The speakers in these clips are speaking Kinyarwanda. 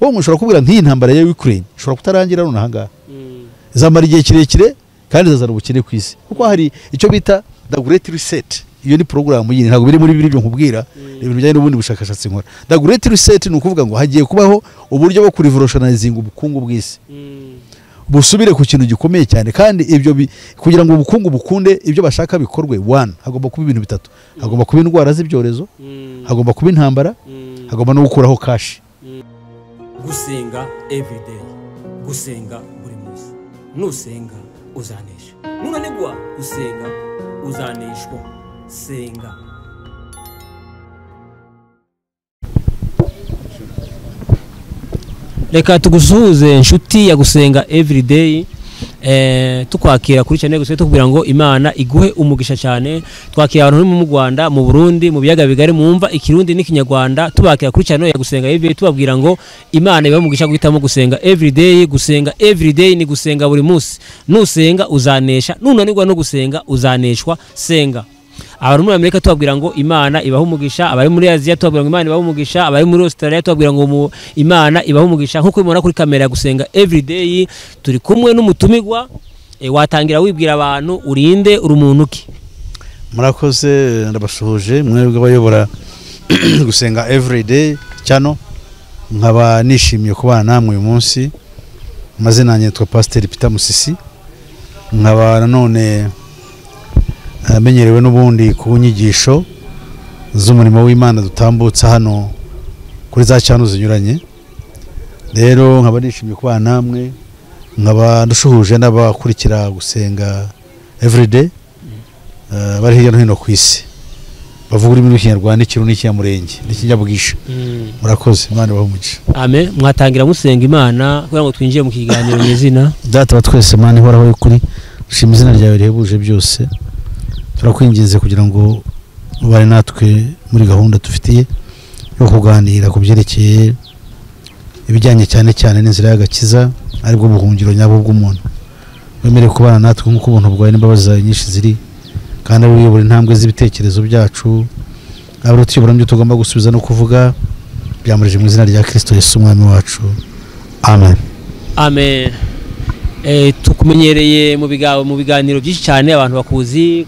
kuko mushobora kubwira nk'iyi ntambara ya Ukraine ishobora kutarangira none ahangaha izamara igihe kirekire kandi izazana ubukene ku isi kuko hari icyo bita the great reset. Iyo ni program yini ntabwo biri muri bibiri nkubwira ibintu bijyanye n'ubundi bushakashatsi nkora. The great reset ni ukuvuga ngo hagiye kubaho uburyo bwo kurevolutionizing ubukungu bw'isi busubire ku kintu gikomeye cyane kandi ibyo kugira ngo ubukungu bukunde ibyo bashaka bikorwe one hagomba kuba ibintu bitatu. Hagomba kuba indwara z'ibyorezo, hagomba kuba intambara, hagomba no gukuraho cash. Gusenga everyday, gusenga buri munsi. Nusenga uzanesha, nunanigwa gusenga uzaneshwa. Senga. Reka tugusuhuze inshuti ya gusenga everyday, tukwakira kuri channel gusa tukubwira ngo Imana iguhe umugisha cyane. Twakira abantu mu Rwanda, mu Burundi, mu biyaga bigari mumva ikirundi n'ikinyarwanda, tubakira kuri channel ya gusenga everyday tubabwira ngo Imana ibahe umugisha guhitamo gusenga everyday. Gusenga everyday ni gusenga buri munsi. Nusenga uzanesha, nunanirwa no gusenga uzaneshwa. Senga. Abantu muri Amerika tubabwira ngo Imana ibahe umugisha, abari muri Aziya tubabwira ngo Imana ibahe umugisha, abari muri Australia tubabwira ngo Imana ibahe umugisha. Nkuko mubona kuri kamera ya gusenga everyday turi kumwe n'umutumigwa. Watangira wibwira abantu urinde uri umuntu ki? Murakoze, ndabasuhuje mwebwe bayobora gusenga everyday cyano. Nkaba nishimiye kubana namwe uyu munsi. Amazina yanjye yitwa Pastor Peter Musisi. Nkaba nanone amenyerewe n'ubundi ku nyigisho z'umurimo w'Imana dutambutsa hano kuri za cyano zinyuranye. Rero nkaba nishimiye kubana namwe, nkaba ndushuhuje n'abakurikira gusenga everyday bari hirya no hino ku isi bavuga ururimi rw'Ikinyarwanda, Ikirundi n'Ikinyamurenge n'Ikinyabwisha. Murakoze, Imana ibahe umugisha. Amen. Mwatangira musenga Imana kugira ngo twinjiye mu kiganiro n'izina. Data wa twese Imana ihoraho y'ukuri, dushima izina ryawe rihebuje byose. Turakwinginze kugira ngo ubane natwe muri gahunda dufitiye yo kuganira ku byerekeye ibijyanye cyane cyane n'inzira y'agakiza aribwo buhungiro nyabwo bw'umuntu. Wemereye kubana natwe nk'uko ubuntu bwawe n'imbabazi zawe nyinshi ziri, kandi ari uyobora intambwe z'ibitekerezo byacu, ari utuyobora mu byo tugomba gusubiza no kuvuga. Byamurije mu izina rya Kristo Yesu umwami wacu. Amen. Amen. Tukumenyereye mu biganiro byinshi cyane, abantu bakuzi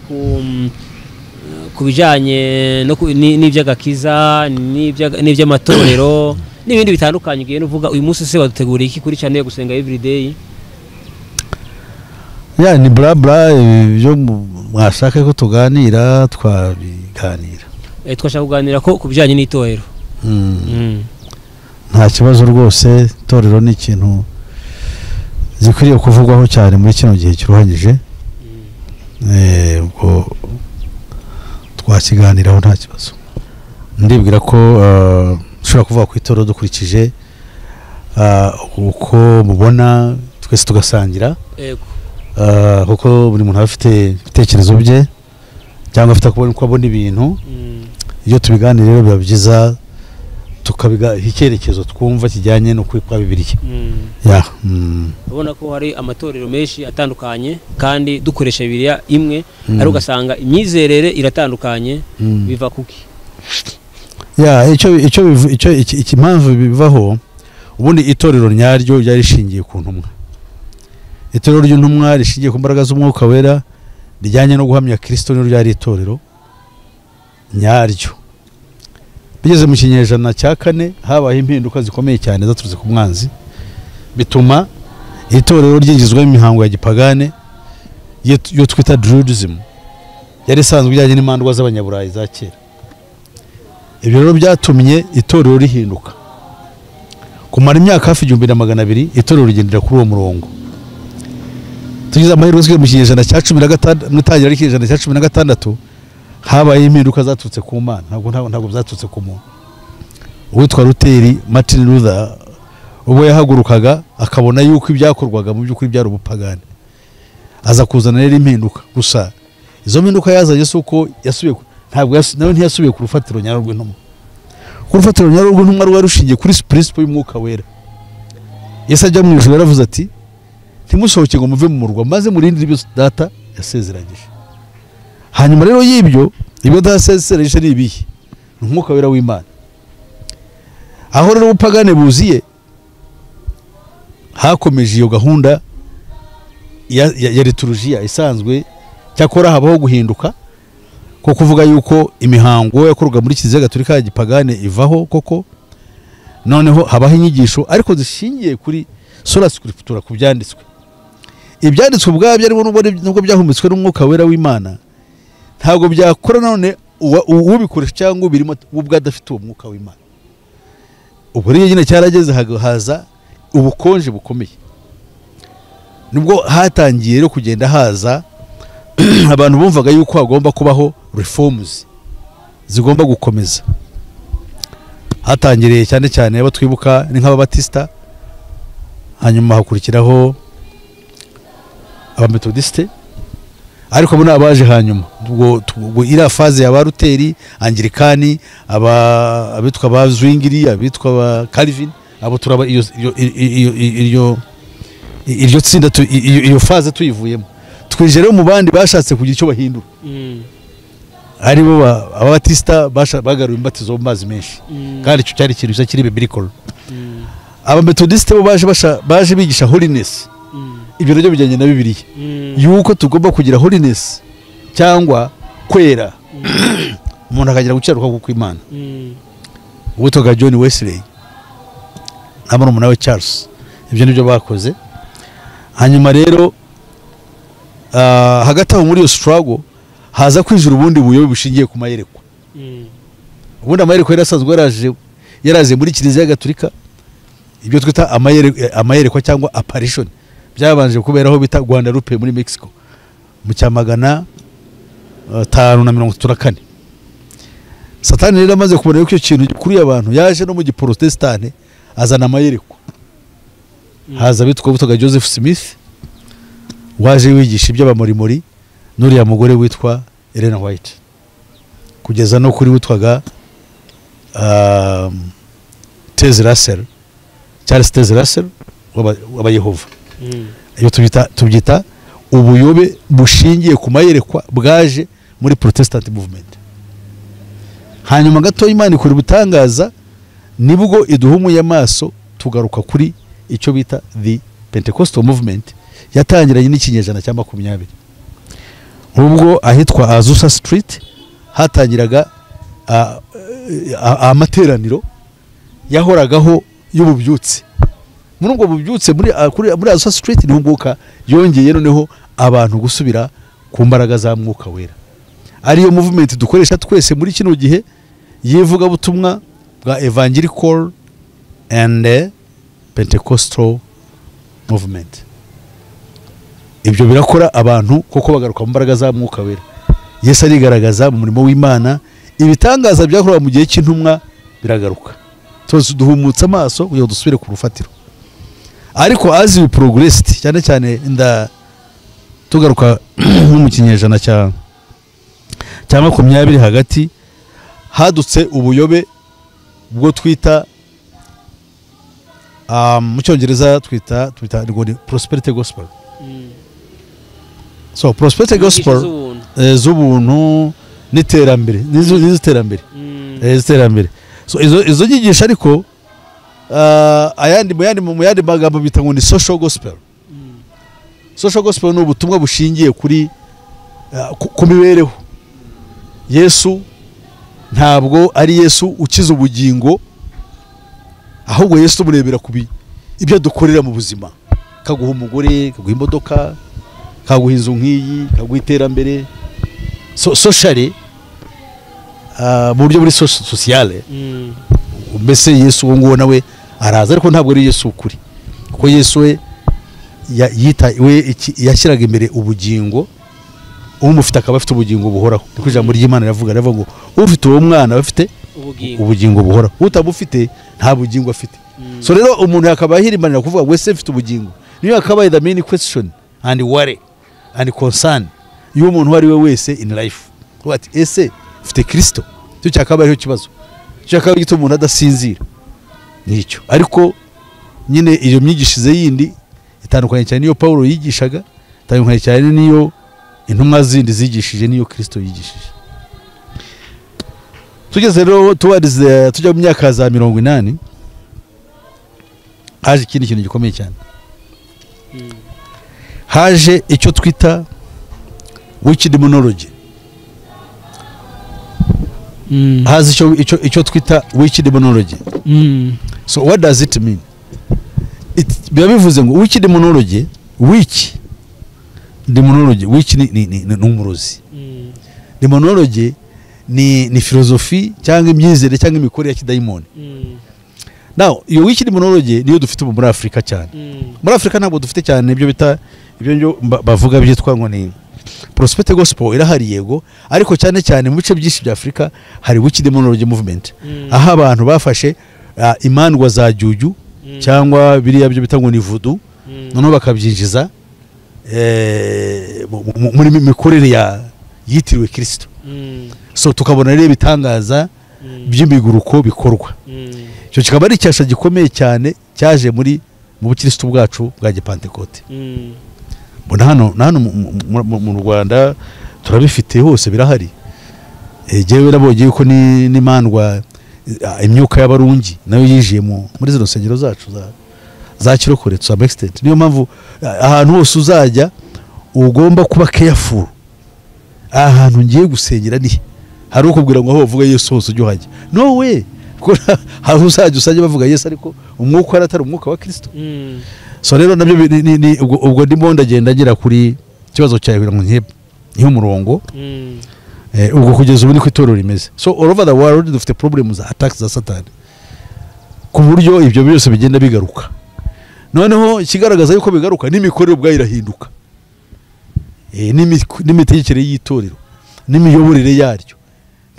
ku bijanye no n'iby'agakiza, n'iby'amatorero n'ibindi bitandukanye. Ugiye uvuga uyu munsi se waduteguriye iki kuri channel gusenga everyday? Ya ni bla bla byo mwashaka ko tuganira twabiganira. Twashaka kuganira ko kubijanye n'itorero. Nta kibazo rwose, itorero ni ikintu zikwiriye kuvugwaho cyane muri kino gihe kiruhanyije. Ubwo twakiganiraho nta kibazo. Ndibwira ko ushobora kuvuga ku itorero dukurikije uko mubona twese tugasangira. Yego. Kuko buri muntu afite ibitekerezo bye cyangwa afite uko abona ibintu. Iyo tubiganira rero biba byiza tukabiga icyerekezo twumva kijyanye no kwa Bibiliya. Ubona ko hari amatorero menshi atandukanye kandi dukoresha Bibiliya imwe, ari ugasanga imyizerere iratandukanye. Biva kuki? Icyo impamvu bivaho, ubundi itorero nyaryo ryari rishingiye ku ntumwa. Itorero ry'intumwa rishingiye ku mbaraga z'Umwuka Wera rijyanye no guhamya Kristo, niryo ryari itorero nyaryo. Bigeze mu kinyejana cya 4 habaye impinduka zikomeye cyane zaturutse ku mwanzi, bituma itorero ryigizwe imihango ya gipagane yo twita Druidism, yari isanzwe ijyanye n'imandwa z'abanyaburayi za kera. Ibyo rero byatumye itorero rihinduka. Kumara imyaka hafi 1200 itorero rigendera kuri uwo murongo. Tugize amahirwe mu kinyejana cya 16 mutangira ari kinyejana cya 16 habaye impinduka zaturutse ku Mana, ntabwo zaturutse ku muntu. Uwitwa Luther, Martin Luther, ubwo yahagurukaga akabona yuko ibyakorwaga mu by'ukuri byari ubupagani, aza kuzana rero impinduka. Gusa izo mpinduka yazanye suko yasubiye, ntabwo nawe ntiyasubiye ku rufatiro nyarwo rw'intumwa. Ku rufatiro nyarwo rw'intumwa rwari rushingiye kuri principle y'Umwuka Wera. Yesu ajya mu ijuru yaravuze ati, ntimusohoke ngo muve mu murwa, maze murindire ibyo data yasezeranyije. Hanyuma rero y'ibyo data yasezeranyije ni ibihe? Umwuka Wera w'Imana. Aho rero ubupagane buziye, hakomeje iyo gahunda ya liturujia isanzwe, cyakora habaho guhinduka ko kuvuga yuko imihango yakorwaga muri Kiliziya Gatolika ya gipagane ivaho koko, noneho habaho inyigisho ariko zishingiye kuri sola scriptura, ku byanditswe. Ibyanditswe ubwabyo ariko nubwo byahumetswe n'umwuka wera w'Imana, ntabwo byakora none ubikoresha cyangwa birimo ubwo adafite uwo mwuka w'Imana. Ubwo rero nyine cyarageze haza ubukonje bukomeye, nubwo hatangiye rero kugenda haza abantu bumvaga yuko hagomba kubaho reforms zigomba gukomeza. Hatangiriye cyane cyane abo twibuka ni nk'ababatista, hanyuma hakurikiraho abametodiste, ariko abo nabaje hanyuma. Ubwo ira faze ya Baruteri, Anglikani, abitwa ba Zwingli, abitwa ba Calvin, abo turaba iyo tsinda iyo faze tuyivuyemo. Twije rero mu bandi bashatse kugira icyo bahindura, aribo ababatista bagaruye imbatizo mu mazi menshi, kandi icyo cyari ikintu kiri biblical. Abametodiste bo baje bigisha holiness, ibyo ryo bijyanye na Bibiliya, yuko tugomba kugira holiness cyangwa kwera, umuntu akagira gucyaruka kuko Imana. Uwitwaga John Wesley n'abana umuntu we Charles, ibyo nibyo bakoze. Hanyuma rero hagati aho muri iyo struggle haza kwijura ubundi buyobe bushingiye ku mayerekwa. Ubundi amayerekwa yaraje muri Kiliziya Gatolika, ibyo twita amayerekwa cyangwa apparition, byabanje kuberaho bita Guadalupe muri Mexico mu cyamagana 534. Satani rero amaze kubona yuko icyo kintu kuri abantu yaje no mu giprotestante azana amayerekwa. Haza bitwa Joseph Smith waje wigisha iby'abamorimori n'uriya mugore witwa Ellen White, kugeza no kuri witwaga Charles Taze Russell w'Abayehova. Iyo tubyita ubuyobe bushingiye ku mayerekwa bwaje muri Protestant movement. Hanyuma gato Imana ikora ubutangaza, nibwo iduhumuye amaso tugaruka kuri icyo bita the Pentecostal movement, yatangiranye n'ikinyejana cya 20. Ubwo ahitwa Azusa Street hatangiraga amateraniro yahoragaho y'ububyutse. Muri ubwo bubyutse muri Azusa Street ni umwuka yongeye noneho abantu gusubira ku mbaraga za mwuka wera. Ariyo movement dukoresha twese muri kino gihe yivuga butumwa bwa evangelical and Pentecostal movement. Ibyo birakora abantu koko bagaruka mu mbaraga za mwuka wera. Yesu arigaragaza mu murimo w'Imana, ibitangaza byakorewe mu gihe cy'intumwa biragaruka. Twese duhumutse amaso kugira dusubire ku rufatiro. Ariko as we progressed, cyane cyane tugaruka mu kinyejana cya 20 hagati, hadutse ubuyobe bwo twita mu Cyongereza twita prosperity gospel. So prosperity gospel z'ubuntu n'iterambere, n'iterambere. So izo nyigisho ariko mu yandi magambo bita ngo ni social gospel. Social gospel ni ubutumwa bushingiye kuri ku mibereho. Yesu ntabwo ari Yesu ukiza ubugingo, ahubwo Yesu murebera kubi ibyo dukorera mu buzima. Kaguha umugore, kaguha imodoka, kaguha inzu nk'iyi, kaguha iterambere socially, mu buryo buri sociale. Mbese Yesu ngo nawe araza, ariko ntabwo ari Yesu ukuri, kuko Yesu we yashyiraga imbere ubugingo, umufite akaba afite ubugingo buhoraho. Niko ijambo ry'Imana rivuga ngo ufite uwo mwana bafite ubugingo buhoraho, utabufite nta bugingo afite. So rero umuntu yakaba ahirimanira kuvuga ngo ese mfite ubugingo, niyo akabaye the main question and worry and concern y'umuntu wari we wese in life. What ese mfite Kristo? Cyo cyakaba ariho kibazo, cyo cyakaba gito umuntu adasinzira nicyo. Ariko nyine iyo myigishirize yindi itandukanye cyane niyo Paulo yigishaga, itandukanye cyane niyo intumwa zindi zigishije, niyo Kristo yigishije. Tugeze rero tujya mu myaka za 80, haje ikindi kintu gikomeye cyane. haje icyo twita witch demonology. Haza icyo twita witch demonology. So what does it mean? Biba bivuze ngo witch demonology, witch ni umurozi. Demonology ni filozofi cyangwa imyizere cyangwa imikorere ya kidayimoni. Now iyo witch demonology niyo dufite muri Afrika cyane. Muri Afrika ntabwo dufite cyane ibyo bita ibyo bavuga byitwa ngo ni prosperity gospel irahari yego, ariko cyane cyane mu bice byinshi bya Afrika hari witch demonology movement. Aha abantu bafashe imandwa za juju cyangwa biriya byo bita ngo ni voodoo, noneho bakabyinjiza muri mikorere ya yitiriwe Kristo. So tukabona rero bitangaza by'imiguruko bikorwa. Cyo kikaba ari cyasha gikomeye cyane cyaje mu bukristo bwacu bwa Gipantekote. Bona hano mu Rwanda turabifite hose birahari. Jewe nabonye yuko ni mandwa imyuka y'abarungi nayo yijiye muri zino nsengero zacu za kirokore to some extent. Niyo mpamvu ahantu hose uzajya ugomba kuba careful. Ahantu ngiye gusengera ni hari ukubwira ngo aho bavuga Yesu hose ujye uhajya. No way. Aho uzajya usajya bavuga Yesu ariko umwuka aratari umwuka wa Kristo. So rero nabyo ubwo ndimo ndagenda ngira kuri kibazo cyawe ngo nkihe umurongo. Ubwo kugeza ubu ni kwitorero rimeze. So all over the world dufite problems za attacks za Satan. Ku buryo ibyo byose bigenda bigaruka. Noneho kigaragaza yuko bigaruka n'imikorere ubwayo irahinduka. N'imitegekere y'itorero n'imiyoborere yaryo.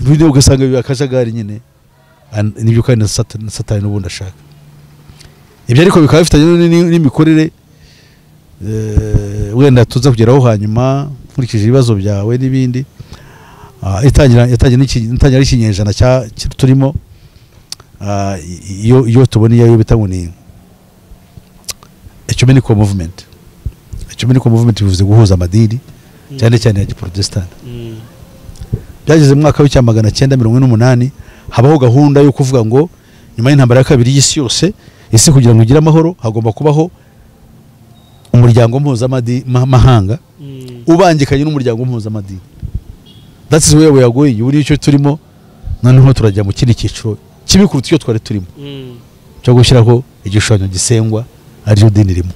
Nibyo ugasanga bibakajagari nyine. Nibyo kandi Satan n'ubundi ashaka. Ibyo ariko bikaba bifitanye n'imikorere wenda tuza kugeraho hanyuma nkurikije ibibazo byawe n'ibindi. Itangira ikinyejana turimo iyo tubona iyo bita ngo ni ecumenical movement. Ecumenical movement bivuze guhuza amadini cyane cyane ya Giprotestant. Byageze mu mwaka w'icyamagana 948 habaho gahunda yo kuvuga ngo nyuma y'intambara ya kabiri y'isi yose, isi kugira ngo igire amahoro hagomba kubaho umuryango mpuzamahanga ubangikanye n'umuryango mpuzamahanga. That is where we are going. Uri icyo turimo noneho turajya mu kindi cyiciro kibikuruta icyo twari turimo cyo gushyiraho igishushanyo gisengwa ariyo dini rimo.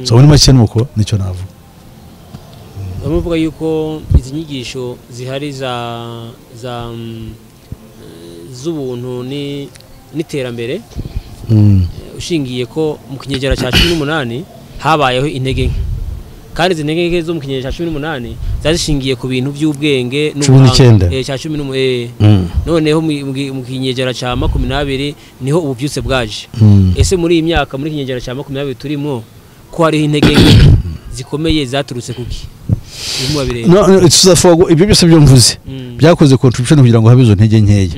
So muri make nuko nicyo navuga. Bamuvuga yuko izi nyigisho zihari z'ubuntu n'iterambere ushingiye ko mu kinyejana cya 18 habayeho intege nke, kandi izi ntege nke zo mu kinyejana cya 18 zazishingiye ku bintu by'ubwenge n'ubuhanga cya 11. Noneho mu kinyejana cya 20 niho ububyutse bwaje. Ese muri iyi myaka muri kinyejana cya 20 turimo ko hari intege nke zikomeye zaturutse kuki? No, ibyo byose byo mvuze byakoze contribution kugira ngo habe izo ntege nkeya.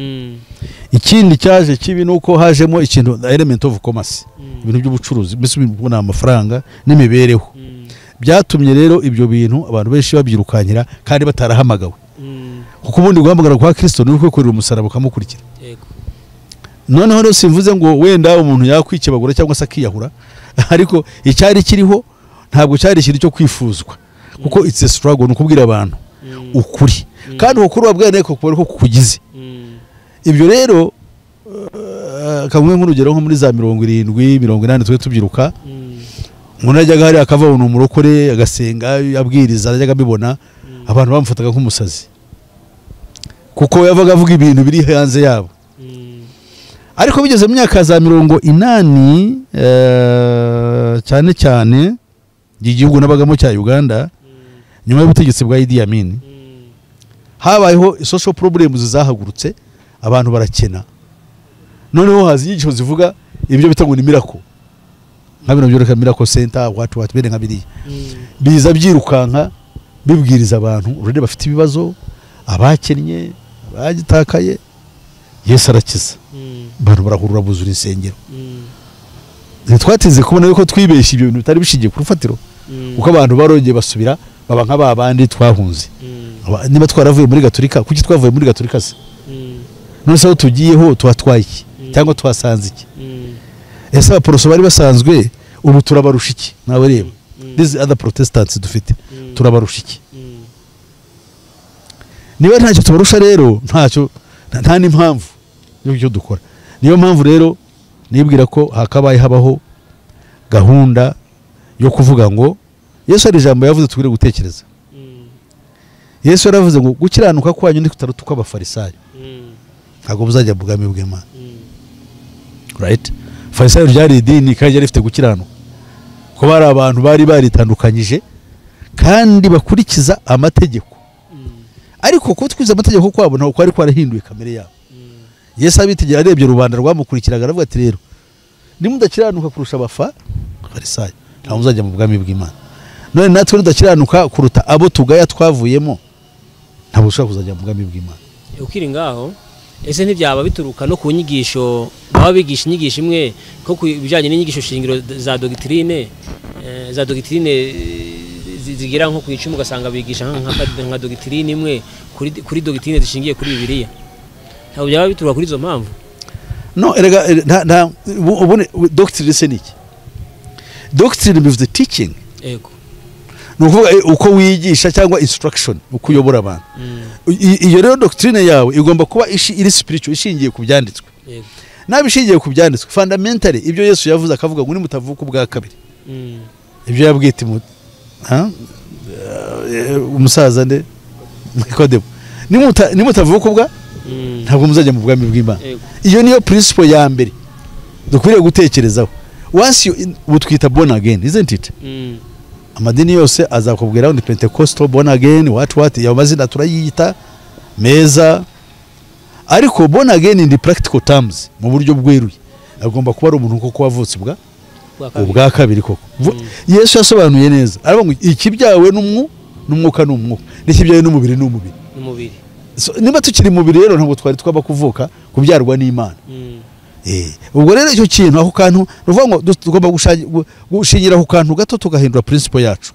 Ikindi cyaje kibi nuko hajemo ikintu element of commerce, ibintu by'ubucuruzi mbese ubona amafaranga n'imibereho. Byatumye rero ibyo bintu abantu benshi babyirukankira kandi batarahamagawe. Kuko ubundi guhamagara kwa Kristo ni uko kwikorera umusaraba ukamukurikira. Noneho rero simvuze ngo wenda umuntu yakwikebagura cyangwa se akiyahura, ariko icyari kiriho ntabwo cyari ikintu cyo kwifuzwa. Kuko it's a struggle nukubwira abantu ukuri kandi ukuri wabwene ko kubera ko kukugize. Ibyo rero kamwe nk'urugero nko muri za 70 80 twe tubyiruka umuntu ajyaga hari akava umuntu umurokore agasenga abwiriza ajyaga bibona abantu bamufataga nk'umusazi kuko yavaga avuga ibintu biri hanze yabo. Ariko bigeze mu myaka za 80 cyane cyane igihugu nabagamo cya Uganda nyuma y'ubutegetsi bwa Idi Amin habayeho social problems zahagurutse, abantu barakena. Noneho hazi inyigisho zivuga ibyo bita ngo ni miracle, nkabino byoreka miracle center what bene nkabiri biza byirukanka bibwiriza abantu urede bafite ibibazo, abakennye bagitakaye, Yesu arakiza. Abantu barahurura buzura insengero. Twatize kubona yuko twibeshye ibyo bintu bitari bishingiye ku rufatiro, uko abantu barongeye basubira baba nk'ababandi twahunze. Niba twaravuye muri Gatolika, kuki twavuye muri Gatolika se? None se tugiyeho twatwaye iki cyangwa twasanze iki? Ese abaporoso bari basanzwe ubu turabarusha iki? Nawe reba these other protestants dufite turabarusha iki? Niba ntacyo tubarusha rero ntacyo nta n'impamvu y'icyo dukora. Niyo mpamvu rero nibwira ko hakabaye habaho gahunda yo kuvuga ngo Yesu ari ijambo yavuze tugire gutekereza. Yesu yaravuze ngo gukiranuka kwanyu ni kutaruta kw'abafarisayo. Ntabwo buzajya bugami bw'Imana. Right? Farisayo ryari idini kandi yari ifite gukiranuka. Ko bari abantu bari baritandukanyije kandi bakurikiza amategeko. Ariko ko twiza amategeko kwabo ntabwo kwari kwarahinduye kamere yabo. Yesu abitegera arebye rubanda rwamukurikiraga aravuga ati rero nimudakiranuka kurusha abafarisayo ntabwo muzajya mu bwami bw'Imana. None natwe tudakiranuka kuruta abo tugaya twavuyemo ntabwo ushaka kuzajya mu bwami bw'Imana. Ukiri ngaho ese ntibyaba bituruka no ku nyigisho baba bigisha inyigisho imwe ko bijanye n'inyigisho shingiro za doctrine zigira nko kwicuma ugasanga bigisha nka doctrine imwe kuri doctrine zishingiye kuri Bibiliya. Ntabwo byaba bituruka kuri izo mpamvu? No, erega ubone doctrine se niki? Doctrine bivuze teaching. Yego. Nukuvuga uko wigisha cyangwa instruction uko uyobora abantu. Iyo rero doctrine yawe igomba kuba iri spiritual ishingiye ku byanditswe. Yego. Nabishingiye ku byanditswe fundamentally ibyo Yesu yavuze akavuga ngo nimutavuka ubwa kabiri. Ibyo yabwite umusaza nde Nikodemo. Nimutavuka ubwa ntabwo muzajya mu bwami bw'Imana. Iyo niyo principle ya mbere dukwiriye gutekerezaho. Once you utwita born again, isn't it? Amadini yose azakubwira ngo ni Pentecostal born again, what ya mazina turayita meza. Ariko born again in the practical terms mu buryo bweruye agomba kuba ari umuntu koko wavutse ubwa kabiri koko. Yesu yasobanuye neza aravuga ngo ikibyawe n'umwuka n'umwuka n'ikibyawe n'umubiri n'umubiri. Niba tukiri mubiri rero ntabwo twari twaba kuvuka kubyarwa n'Imana. Ubwo rero icyo kintu aho kantu ruvuga ngo tugomba gushingira ku kantu gato tugahindura principle yacu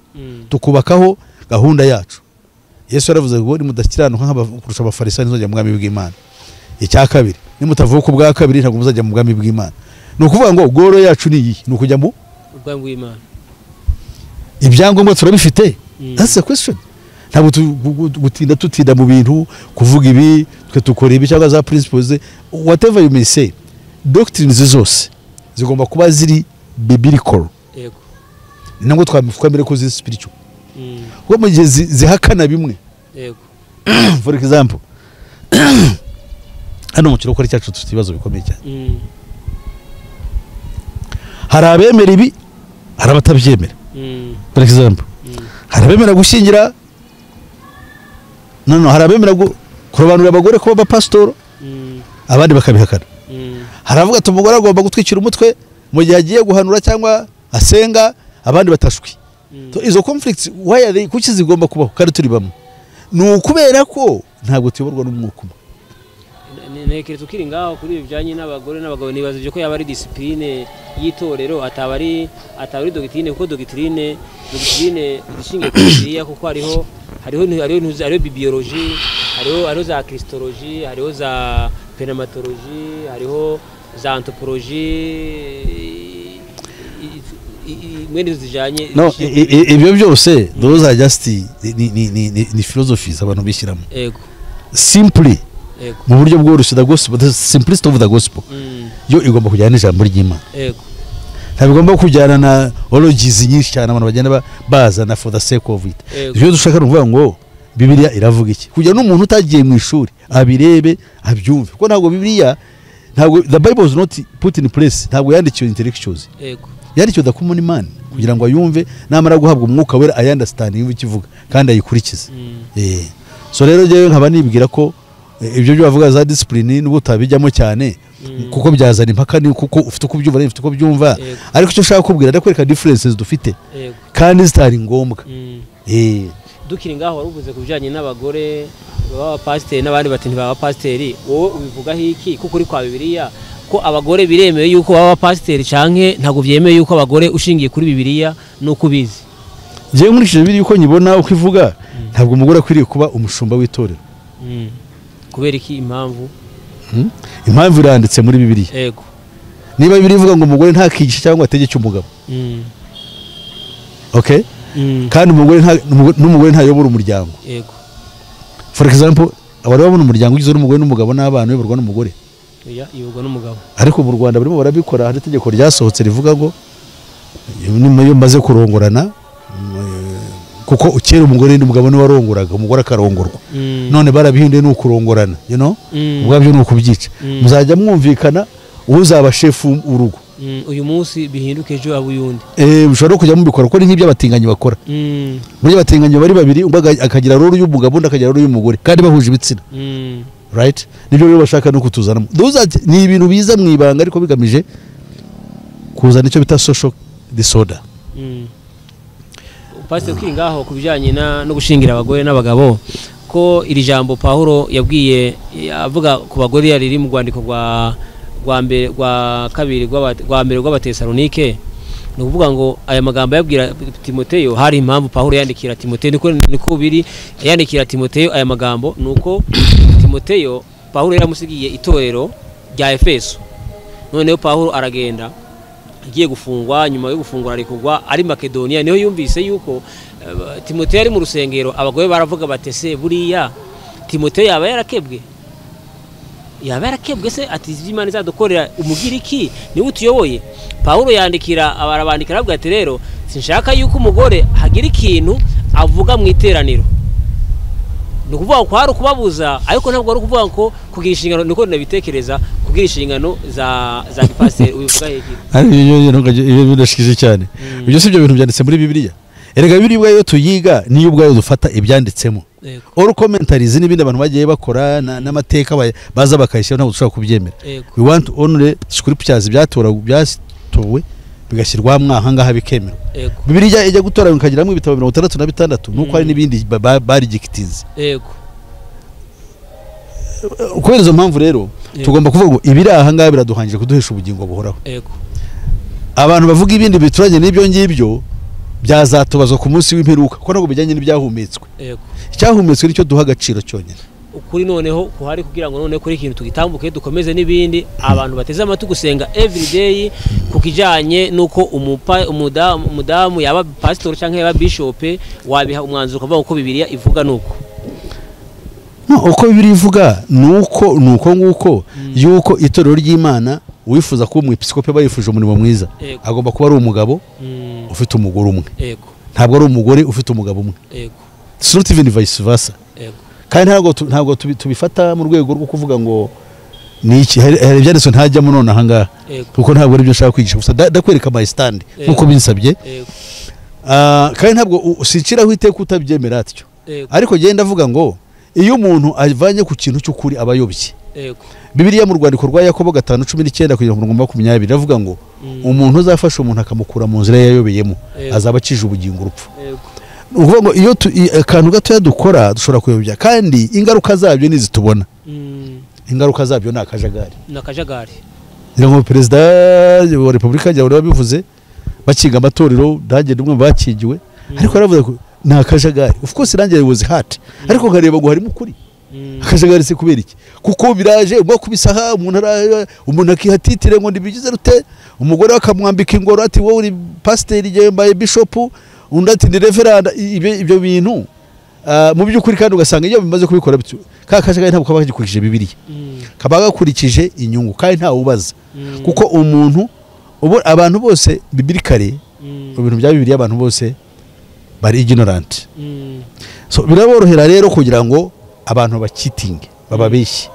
tukubakaho gahunda yacu. Yesu yaravuze ngo nimudakiranuka nk'abakurusha abafarisayo nzajya mu bwami bw'Imana. Icya kabiri nimutavuka ubwa kabiri ntabwo muzajya mu bwami bw'Imana. Ni ukuvuga ngo goro yacu ni iyi ni ukujya mu bwami bw'Imana. Ibyangombwa turabifite? That's the question. Ntabwo tutinda mu bintu kuvuga ibi twe tukora ibi cyangwa za principles whatever you may say. Doctrines zose zigomba kuba ziri biblical. Yego. Ntabwo twamufukambere ko ziri spiritual. Kuko mu gihe zihakana bimwe. Yego. For example hano mu kirokore cyacu dufite ibibazo bikomeye cyane. Hari abemera ibi hari abatabyemera. For example hari abemera gushingira hari abemera kurobanurira abagore kuba abapasitoro abandi bakabihakana. Haravuga ati umugore agomba gutwikira umutwe mu gihe agiye guhanura cyangwa asenga abandi batashwi. Izo conflicts why are they kuki zigomba kubaho kandi turi bamwe? Ni ukubera ko ntabwo tuyoborwa n'umwuka umwe. Nekereza ukiri ngaho kuri ibijyanye n'abagore n'abagabo nibaza ko yaba ari discipline y'itorero atari doctrine kuko doctrine ishingiye ku Bibiliya kuko hariho bibliologie hariho za christologie hariho za pneumatologie hariho za anthropologie mwene zijanye ibyo byose those are just ni philosophies abantu bishyiramo. Yego. Simply mu buryo bworoshye the gospel the simplicity of the gospel yo igomba kujyana n'ijambo ry'Imana. Yego. Ntabwo igomba kujyana na ologies nyinshi cyane abantu bagenda bazana for the sake of it. Ibyo dushaka kuvuga ngo Bibiliya iravuga iki kugira n'umuntu utagiye mu ishuri abirebe abyumve kuko ntabwo Bibiliya ntabwo the Bible is not put in place ntabwo yandikiwe intellectuals. Yego. Yandikiwe the common man kugira ngo ayumve namara guhabwa umwuka wera ayandstand yumve ikivuga kandi ayikurikize. So rero je nkaba nibwira ko ibyo byo bavuga za discipline n'ubutabijyamo cyane kuko byazana impaka ni kuko ufite uko byumva ufite uko byumva ariko icyo ushaka kubwira ndakwereka differences dufite kandi zitari ngombwa. Dukiri ngaho waruvuze ku bijyanye n'abagore baba pasiteri n'abandi bati ntibaba pasiteri wowe ubivugaho iki kuko uri kwa Bibiliya ko abagore biremewe yuko baba pasiteri canke ntabwo byemewe yuko abagore ushingiye kuri Bibiliya nuko ubizi? Jewe nkurikije Bibiliya uko nyibona uko ivuga ntabwo umugore akwiriye kuba umushumba w'itorero. Kubera iki impamvu? Impamvu iranditse muri Bibiliya. Yego. Niba Bibiliya ivuga ngo umugore ntakigisha cyangwa ategeke umugabo okay kandi n'umugore ntayobora umuryango yego for example abari babona umuryango ugizwe n'umugore n'umugabo n'abana uyoborwa n'umugore iyoborwa n'umugabo ariko mu Rwanda barimo barabikora hari itegeko ryasohotse rivuga ngo nyuma yo maze kurongorana kuko ukera umugore n'umugabo niwe warongoraga umugore akarongorwa none barabihinduye no kurongorana you know ubwabyo no kubyica muzajya mwumvikana uzaba chef urugo uyu munsi bihinduke ejo abuyundi bishobora kujya mu bikora ko ni nk'ibyo abatinganyi bakora muri abatinganyi bari babiri umbaga akagira roro y'umugabo undi akagira roro y'umugore kandi bahuje ibitsina right nibyo rero bashaka no kutuzana ni ibintu biza mu ibanga ariko bigamije kuzana icyo bita social disorder Pastor Kingaho kubijanye no gushingira abagore n'abagabo ko iri jambo Paulo yabwiye avuga ku bagore yari mu rwandiko rwa mbere rwa kabiri rwa mbere rw'Abatesalonike no kuvuga ngo aya magambo yabwira Timoteyo hari impamvu Paulo yandikira Timoteyo niko biri yandikira Timoteyo aya magambo nuko Timoteyo Paulo yaramusigiye itorero rya Efeso noneho Paulo aragenda agiye gufungwa nyuma yo gufungura arikugwa ari Makedonia niho yumvise yuko Timoteyo ari mu rusengero abagore baravuga batese buriya Timoteyo yaba yarakebwe se ati Imana izadukorera umugiriki ni utuyoboye Paulo yandikira abarabandikira avuga ati rero sinshaka yuko umugore hagira ikintu avuga mu iteraniro no kuvuga ko hari kubabuza ariko ntabwo ari kuvuga ko kugira inshingano niko nabitekereza kugira inshingano za pastor ubivuga heki ari iyo bidashikije cyane ibyo sibyo bintu byanditse muri Bibiliya erega Bibiliya yo tuyiga niyo ubwayo dufata ibyanditsemo all commentaries n'ibindi abantu bagiye bakora n'amateka baza bakayishyira ntabwo dushobora kubyemera we want only scriptures byatowe bigashyirwa mwahangaha bikemera Bibiliya ijya gutora bikagiramo ibitabo 66 nuko hari n'ibindi bari gikitize kubera izo mpamvu rero tugomba kuvuga ngo ibiri ahangaha biraduhangije kuduhesha ubugingo buhoraho abantu bavuga ibindi bituranye n'ibyo ngibyo byazatubazwa ku munsi w'imperuka ko ntabwo bijyanye n'ibyahumetswe icyahumetswe nicyo duha agaciro cyonyine ukuri noneho kuhari kugira ngo none kuri ikintu tugitambuke dukomeze n'ibindi abantu bateze amatu gusenga everyday kukijanye nuko umudamu yaba pastor cyangwa yaba bishop wabiha umwanzuro kuvuga ko Bibiliya ivuga nuko uko Bibiliya ivuga nuko nguko yuko itorero ry'Imana wifuza kuba umwepiskope bayifuje umurimo mwiza agomba kuba ari umugabo ufite umugore umwe ntabwo ari umugore ufite umugabo umwe it's not even vice versa kandi ntabwo tubifata mu rwego rwo kuvuga ngo niki hari byanditswe ntajyamo none ahangaha kuko ntabwo ari byo nshaka kwigisha gusa ndakwereka my stand nkuko binsabye kandi ntabwo usiciraho iteka utabyemera atyo ariko genda avuga ngo iyo umuntu avanye ku kintu cy'ukuri abayobye Bibiliya mu rwandiko rwa Yakobo 5:19 kugera ku 20 ravuga ngo umuntu uzafasha umuntu akamukura mu nzira yayobeyemo azaba akije ubugingo urupfu uvuga ngo iyo akantu gato yadukora dushobora kuyobya kandi ingaruka zabyo nizitubona ingaruka zabyo nakajagari ngo perezida wa Republika y'u Rwanda bivuze bakiga amatorero ndage ndumwe bakigiwe ariko aravuga ko nakajagari of course nanjye was hurt ariko nkareba ngo harimo ukuri akajagari se kubera iki kuko biraje ubwo kubisaha umuntu akihatitire ngo ndibigize rute umugore akamwambika ingoro ati wowe uri pastor yembaye bishop undi ati ni reverend ibyo bintu mu by'ukuri kandi ugasanga iyo bimaze kubikora bityo kakajagari ntabwo kaba gikurikije Bibiliya kaba gakurikije inyungu kandi nta ubaza kuko umuntu abantu bose bibirikare ibintu bya Bibiliya abantu bose bari ignorant so biraborohera rero kugira ngo abantu bakitinge bababeshye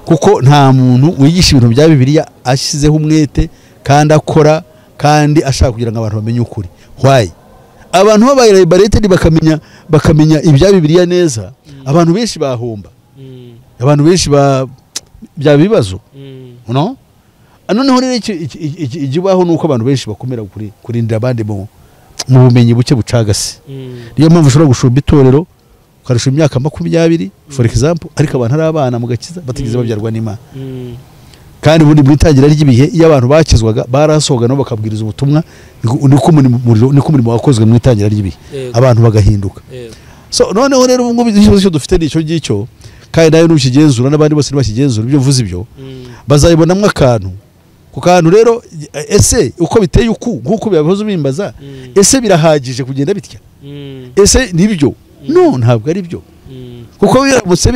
kuko nta muntu wigisha ibintu bya Bibiliya ashyizeho umwete kandi akora kandi ashaka kugira ngo abantu bamenye ukuri why abantu babaye liberated bakamenya ibya Bibiliya neza abantu benshi bahomba abantu benshi bya bibazo no noneho rero igibaho nuko abantu benshi bakomera kurindira abandi mu bumenyi buke bucagase niyo mpamvu ushobora gushumba itorero ukarusha imyaka 20 for example ariko abantu ari abana mu gakiza batigeze babyarwa n'Imana kandi ubundi mu itangira ry'ibihe iyo abantu bakizwaga barasohoga no bakabwiriza ubutumwa niko umurimo wakozwe mu itangira ry'ibihe abantu bagahinduka so noneho rero ubu ngubu ikibazo cyo dufite n'icyo ngicyo kandi nayo n'ukigenzura n'abandi bose ntibakigenzura ibyo mvuze ibyo bazayibonamo akantu ku kantu rero ese uko biteye nk'uko bibahoze bimbaza ese birahagije kugenda bitya ese nibyo no ntabwo ari byo kuko biramutse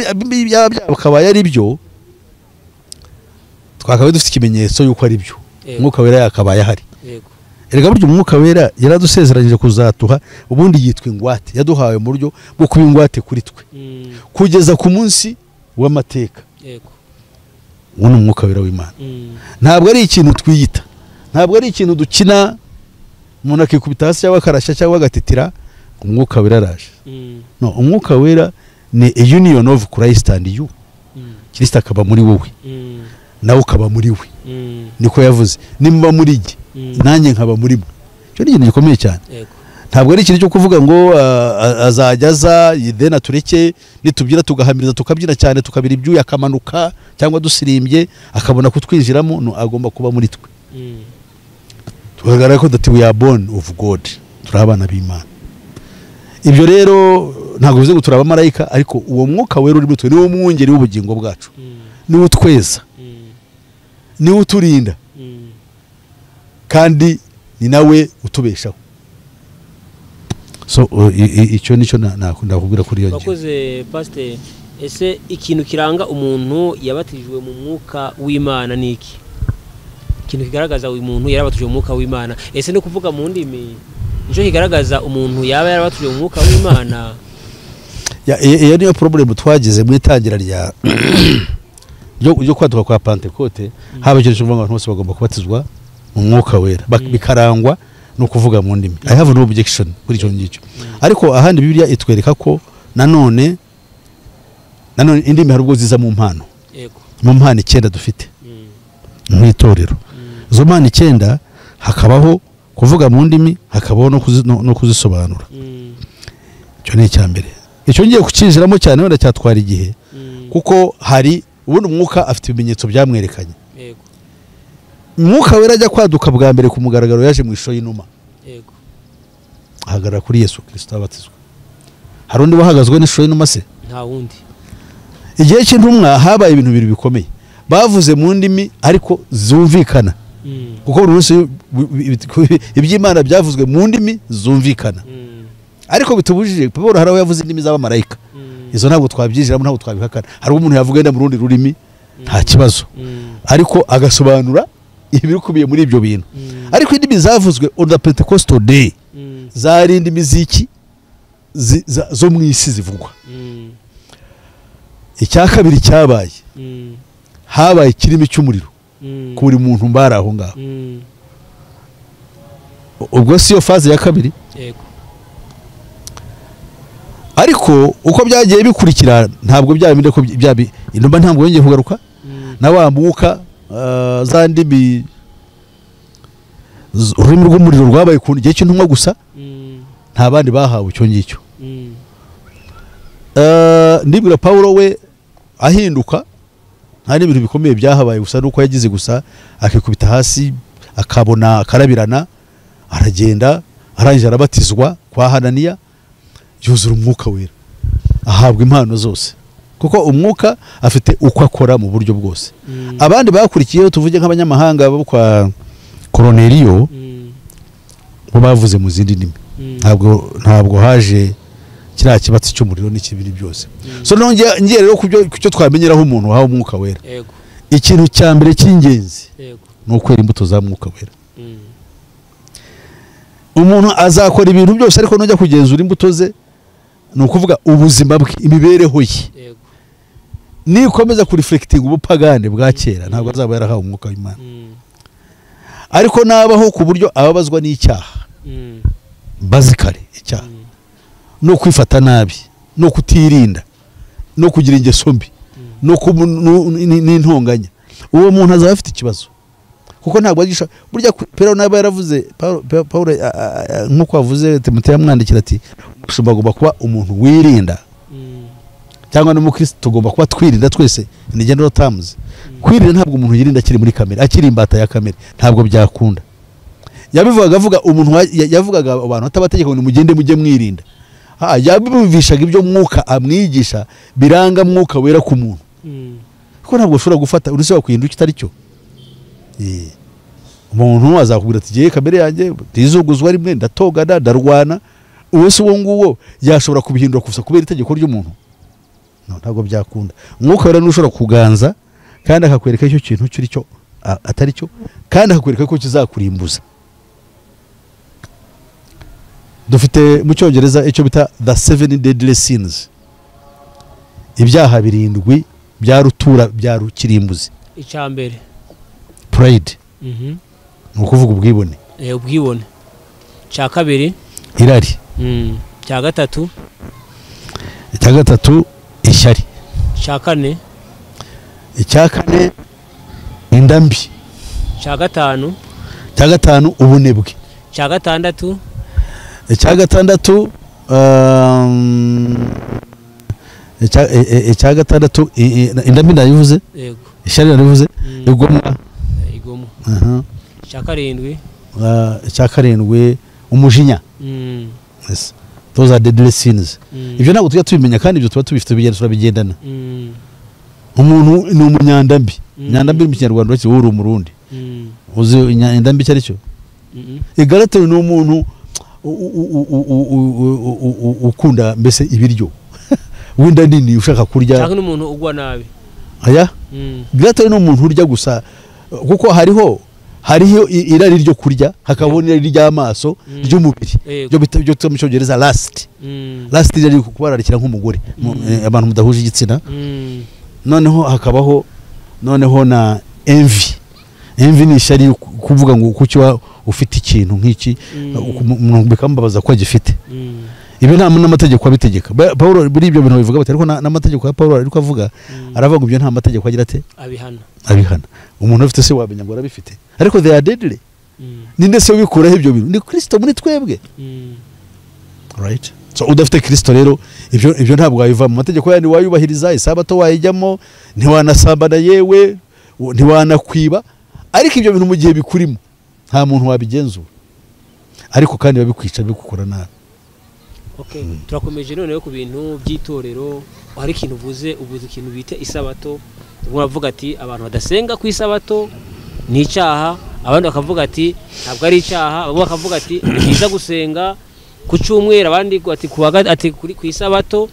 byaba ari byo twakabaye dufite ikimenyetso yuko ari byo umwuka wera yakabaye ahari erega buryo umwuka wera yaradusezeranyije kuzatuha ubundi yitwa ingwate yaduhawe mu buryo bwo kuba ingwate kuri twe kugeza ku munsi w'amateka uwo ni umwuka wera w'Imana ntabwo ari ikintu twiyita ntabwo ari ikintu dukina umuntu akikubita hasi cyangwa akarashya cyangwa agatitira umwuka wera araje no umwuka wera ni a union of Christ and you Kristo akaba muri wowe nawe ukaba muri we niko yavuze nimba muri jye nanjye nkaba muri mwe cyo ni ikintu gikomeye cyane ntabwo ari ikintu cyo kuvuga ngo azajyaza yidena tureke nitubyira tugahamiriza tukabyina cyane tukabira ibyuya akamanuka cyangwa dusirimbye akabona kutwinjiramo no agomba kuba muri twe tugaragara ko that we are born of God turi abana b'Imana ibyo rero ntabwo bivuze ngo turi abamarayika ariko uwo mwuka wera uri muri twe niwo mwungeri w'ubugingo bwacu niwo tweza niwo uturinda kandi ni nawe utubeshaho so icyo nicyo nakubwira kuri iyo ngingo bakoze pastor ese ikintu kiranga umuntu yabatijwe mu mwuka w'Imana niki ikintu kigaragaza uyu muntu yarabatijwe mu mwuka w'Imana ese no kuvuga mu ndimi nicyo kigaragaza umuntu yaba yarabatijwe mu mwuka w'Imana iyo niyo problem twagize mu itangira ryo kwaduka kwa Pentecote haba cyo cyumva abantu bose bagomba kubatizwa mu mwuka wera bikarangwa no kuvuga mu ndimi I have no objection kuri icyo ngicyo ariko ahandi Bibiliya itwereka ko nanone indimi hari ubwo ziza mu mpano mu mpano 9 dufite mu itorero zo mpano 9 hakabaho kuvuga mu ndimi hakabaho no kuzisobanura cyo ni cyambere icyo ngiye kucinjiramo cyane wenda cyatwara igihe kuko hari ubundi umwuka afite ibimenyetso byamwerekanye umwuka wera ajya kwaduka bwa mbere ku mugaragaro yaje mu ishusho y'inuma ahagarara kuri Yesu Kristo abatizwa hari undi wahagazwe n'ishusho y'inuma se nta wundi igihe cy'intumwa habaye ibintu bibiri bikomeye bavuze mu ndimi ariko zumvikana kuko buri wese iby'Imana byavuzwe mu ndimi zumvikana ariko bitubujije Pawulo hari aho yavuze indimi z'abamarayika izo ntabwo twabyijiramo ntabwo twabihakana hari umuntu yavuga yenda mu rundi rurimi nta kibazo ariko agasobanura ibikubiye muri ibyo bintu ariko indimi zavuzwe on the Pentecostal day zari indimi ziki zo mu isi zivugwa icya kabiri cyabaye habaye ikirimi cy'umuriro ku buri muntu mbara aho ngaho ubwo siyo faze ya kabiri ariko uko byagiye bikurikira ntabwo byabinde ko intumba ntabwo yongeye kugaruka na wa mwuka za ndimi ururimi rw'umuriro rwabaye ku gihe cy'intumwa gusa nta bandi bahawe icyo ngicyo ndibwira Pawulo we ahinduka nta n'ibintu bikomeye byahabaye gusa nuko yagize gusa akikubita hasi akabona akarabirana aragenda arangije arabatizwa kwa Hananiya yuzura umwuka wera ahabwa impano zose kuko umwuka afite uko akora mu buryo bwose abandi bakurikiyeho tuvuge nk'abanyamahanga bo kwa Cornelio bo bavuze mu zindi ndimi ntabwo haje kiriya kibatsi cy'umuriro n'ikibiri byose so ngiye rero kucyo twamenyeraho umuntu wahawe umwuka wera ikintu cya mbere cy'ingenzi ni ukwera imbuto za mwuka wera umuntu azakora ibintu byose ariko nujya kugenzura imbuto ze ni ukuvuga ubuzima bwe imibereho ye nikomeza kureflecting ubupagane bwa kera ntabwo azaba yarahawe umwuka w'Imana ariko nabaho ku buryo ababazwa n'icyaha bazikare icyaha no kwifata nabi no kutirinda no kugira ingeso mbi no n'intonganya uwo muntu azaba afite ikibazo kuko ntabwo agisha burya Paulo naba yaravuze Paulo nkuko avuze Timoteyo yamwandikira ati ushobora gomba kuba umuntu wirinda cyangwa no mu Kristo tugomba kuba twirinda twese in general terms kwirinda ntabwo umuntu yirinda akiri muri kamere akiri imbata ya kamere ntabwo byakunda yabivugaga avuga umuntu yavugaga abantu atabategeka ngo mugende mujye mwirinda yabibumvishaga ibyo mwuka amwigisha biranga mwuka wera ku muntu kuko ntabwo ushobora gufata urusaba kuhinduka kitari cyo umuntu azakubwira ati giye kamere yanjye tizuguzwa rimwe ndatogana ndarwana uwese uwo nguwo yashobora kubihindura gusa kubera itegeko ry'umuntu no ntabwo byakunda umwuka wera n'ushobora kuganza kandi akakwereka icyo kintu cyuri cyo atari cyo kandi akakwereka ko kizakurimbuza dufite mu cyongereza icyo bita the 7 deadly sins ibyaha birindwi bya rutura bya rukirimbuzi icyambere pride ni ukuvuga ubwibone ubwibone cya kabiri irari cya gatatu ishyari cya kane indambi cya gatanu ubunebwe cya gatandatu indambi ndayivuze ishyari ndayivuze igomwa cya karindwi umujinya yes. Those are deadly sins ibyo ntabwo tujya tubimenya kandi ibyo tuba tubifite bigenda turabigendana umuntu ni umunyandambi nyandambi mu kinyarwanda uretse wowe uri umurundi uzi indambi icyo ari cyo igaratero ni umuntu ukunda mbese ibiryo wenda nini ushaka kurya cyangwa n'umuntu ugwa nabi aya igaratero ni umuntu urya gusa kuko hariho irari ryo kurya hakabona irari ry'amaso ry'umubiri byo mu cyongereza lust riri kubararikira nk'umugore abantu mudahuje igitsina noneho hakabaho na envy ni ishyari kuvuga ngo kuki ufite ikintu nk'iki umuntu bikambabaza ko agifite ibyo nta n'amategeko abitegeka Paulo muri ibyo bintu bivuga bati ariko n'amategeko ya Paulo ariko avuga aravuga ngo ibyo nta mategeko agira ate abihana umuntu ufite se wamenya ngo arabifite ariko they are deadly ninde se ubikuraho ibyo bintu ni Kristo muri twebwe right so udafite Kristo rero ibyo ntabwo wabiva mu mategeko yandi wayubahiriza isabato wayijyamo ntiwanasambana yewe ntiwanakwiba ariko ibyo bintu mu gihe bikurimo nta muntu wabigenzura ariko kandi babikwica bigukora nabi turakomeje noneho ku bintu by'itorero hari ikintu uvuze ikintu bita isabato uravuga ati abantu badasenga ku isabato ni icyaha abandi bakavuga ati ntabwo ari icyaha abandi bakavuga ati ni byiza gusenga ku cyumweru abandi ati ku isabato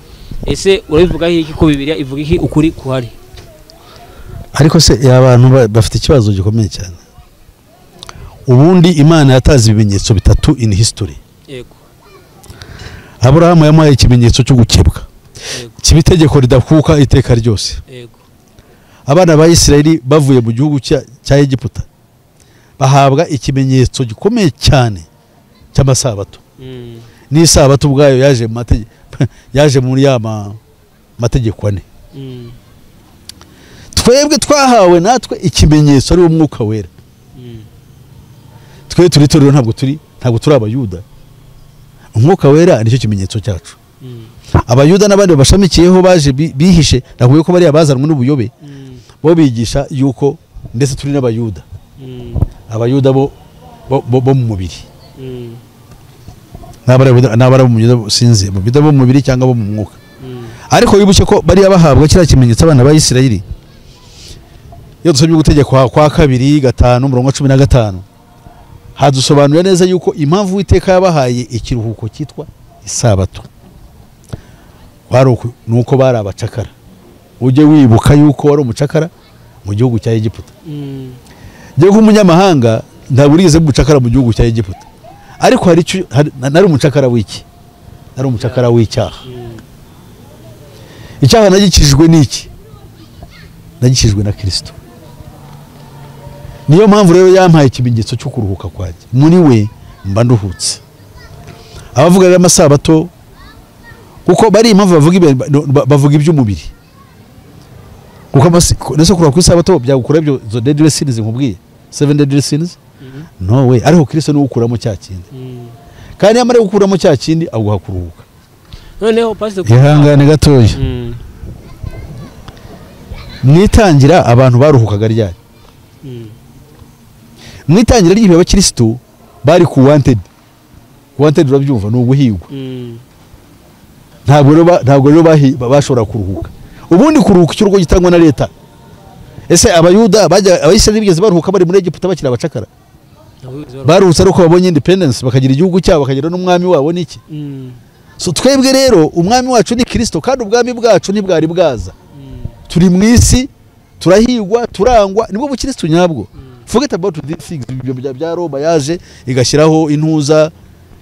ese urabivuga iki ko Bibiliya ivuga iki ukuri kuhari ariko se abantu bafite ikibazo gikomeye cyane ubundi Imana yataze ibimenyetso bitatu in history yego Aburahamu yamuhaye ikimenyetso cyo gukebwa kibitegeko ridakuka iteka ryose yego abana ba Isirayeli bavuye mu gihugu cya Egiputa bahabwa ikimenyetso gikomeye cyane cy'amasabato n'isabato ubwayo yaje muri ya mategeko ane twebwe twahawe natwe ikimenyetso ari umwuka wera twe turi torero ntabwo turi abayuda umwuka wera nicyo kimenyetso cyacu abayuda n'abandi bashamikiyeho baje bihishe nakuye ko bari abazanwe n'ubuyobe bo bigisha yuko ndetse turi n'abayuda abayuda bo mu mubiri n'abara mu mubiri sinzi bo mu mubiri cyangwa bo mu mwuka ariko wibuke ko bari abahabwa kiriya kimenyetso abana ba Isirayeli iyo dusomye gutegeka kwa 2:5 hadusobanurira neza yuko impamvu Uwiteka yabahaye ikiruhuko cyitwa isabato nuko bari abacakara ujye wibuka yuko wari umucakara mu gihugu cya Egiputa ngiye nk'umunyamahanga ntabwo urize umucakara mu gihugu cya Egiputa ariko nari umucakara w'iki nari umucakara w'icyaha icyaha nagikijijwe n'iki nagikijijwe na Kristo niyo mpamvu rero yampaye ikimenyetso cyo kuruhuka kwanjye muri we mba nduhutse abavuga rero amasabato kuko bari impamvu bavuga iby'umubiri kuko nese kuruhuka ku isabato byagukura ibyo zo deadly sins nkubwiye 7 deadly sins no way ariko Kristo niwe ukuramo cya kindi kandi yamare gukuramo cya kindi aguha kuruhuka noneho pastor ihangane gatoya mwitangira abantu baruhukaga ryari mwitangira ry'ibihe abakristo bari ku wanted urabyumva ni uguhigwa ntabwo rero bashobora kuruhuka ubundi kuruhuka cy'urugo gitangwa na leta ese abayuda abayisirayeli bigeze baruhuka bari muri Egiputa bakira abacakara baruhutse ari uko babonye independence bakagira igihugu cyabo bakagira n'umwami wabo n'iki. So twebwe rero umwami wacu ni Kristo kandi ubwami bwacu ntibwari bwaza. Turi mu isi turahigwa turangwa nibwo bukristo nyabwo. Forget about these things bya Roma yaje igashyiraho intuza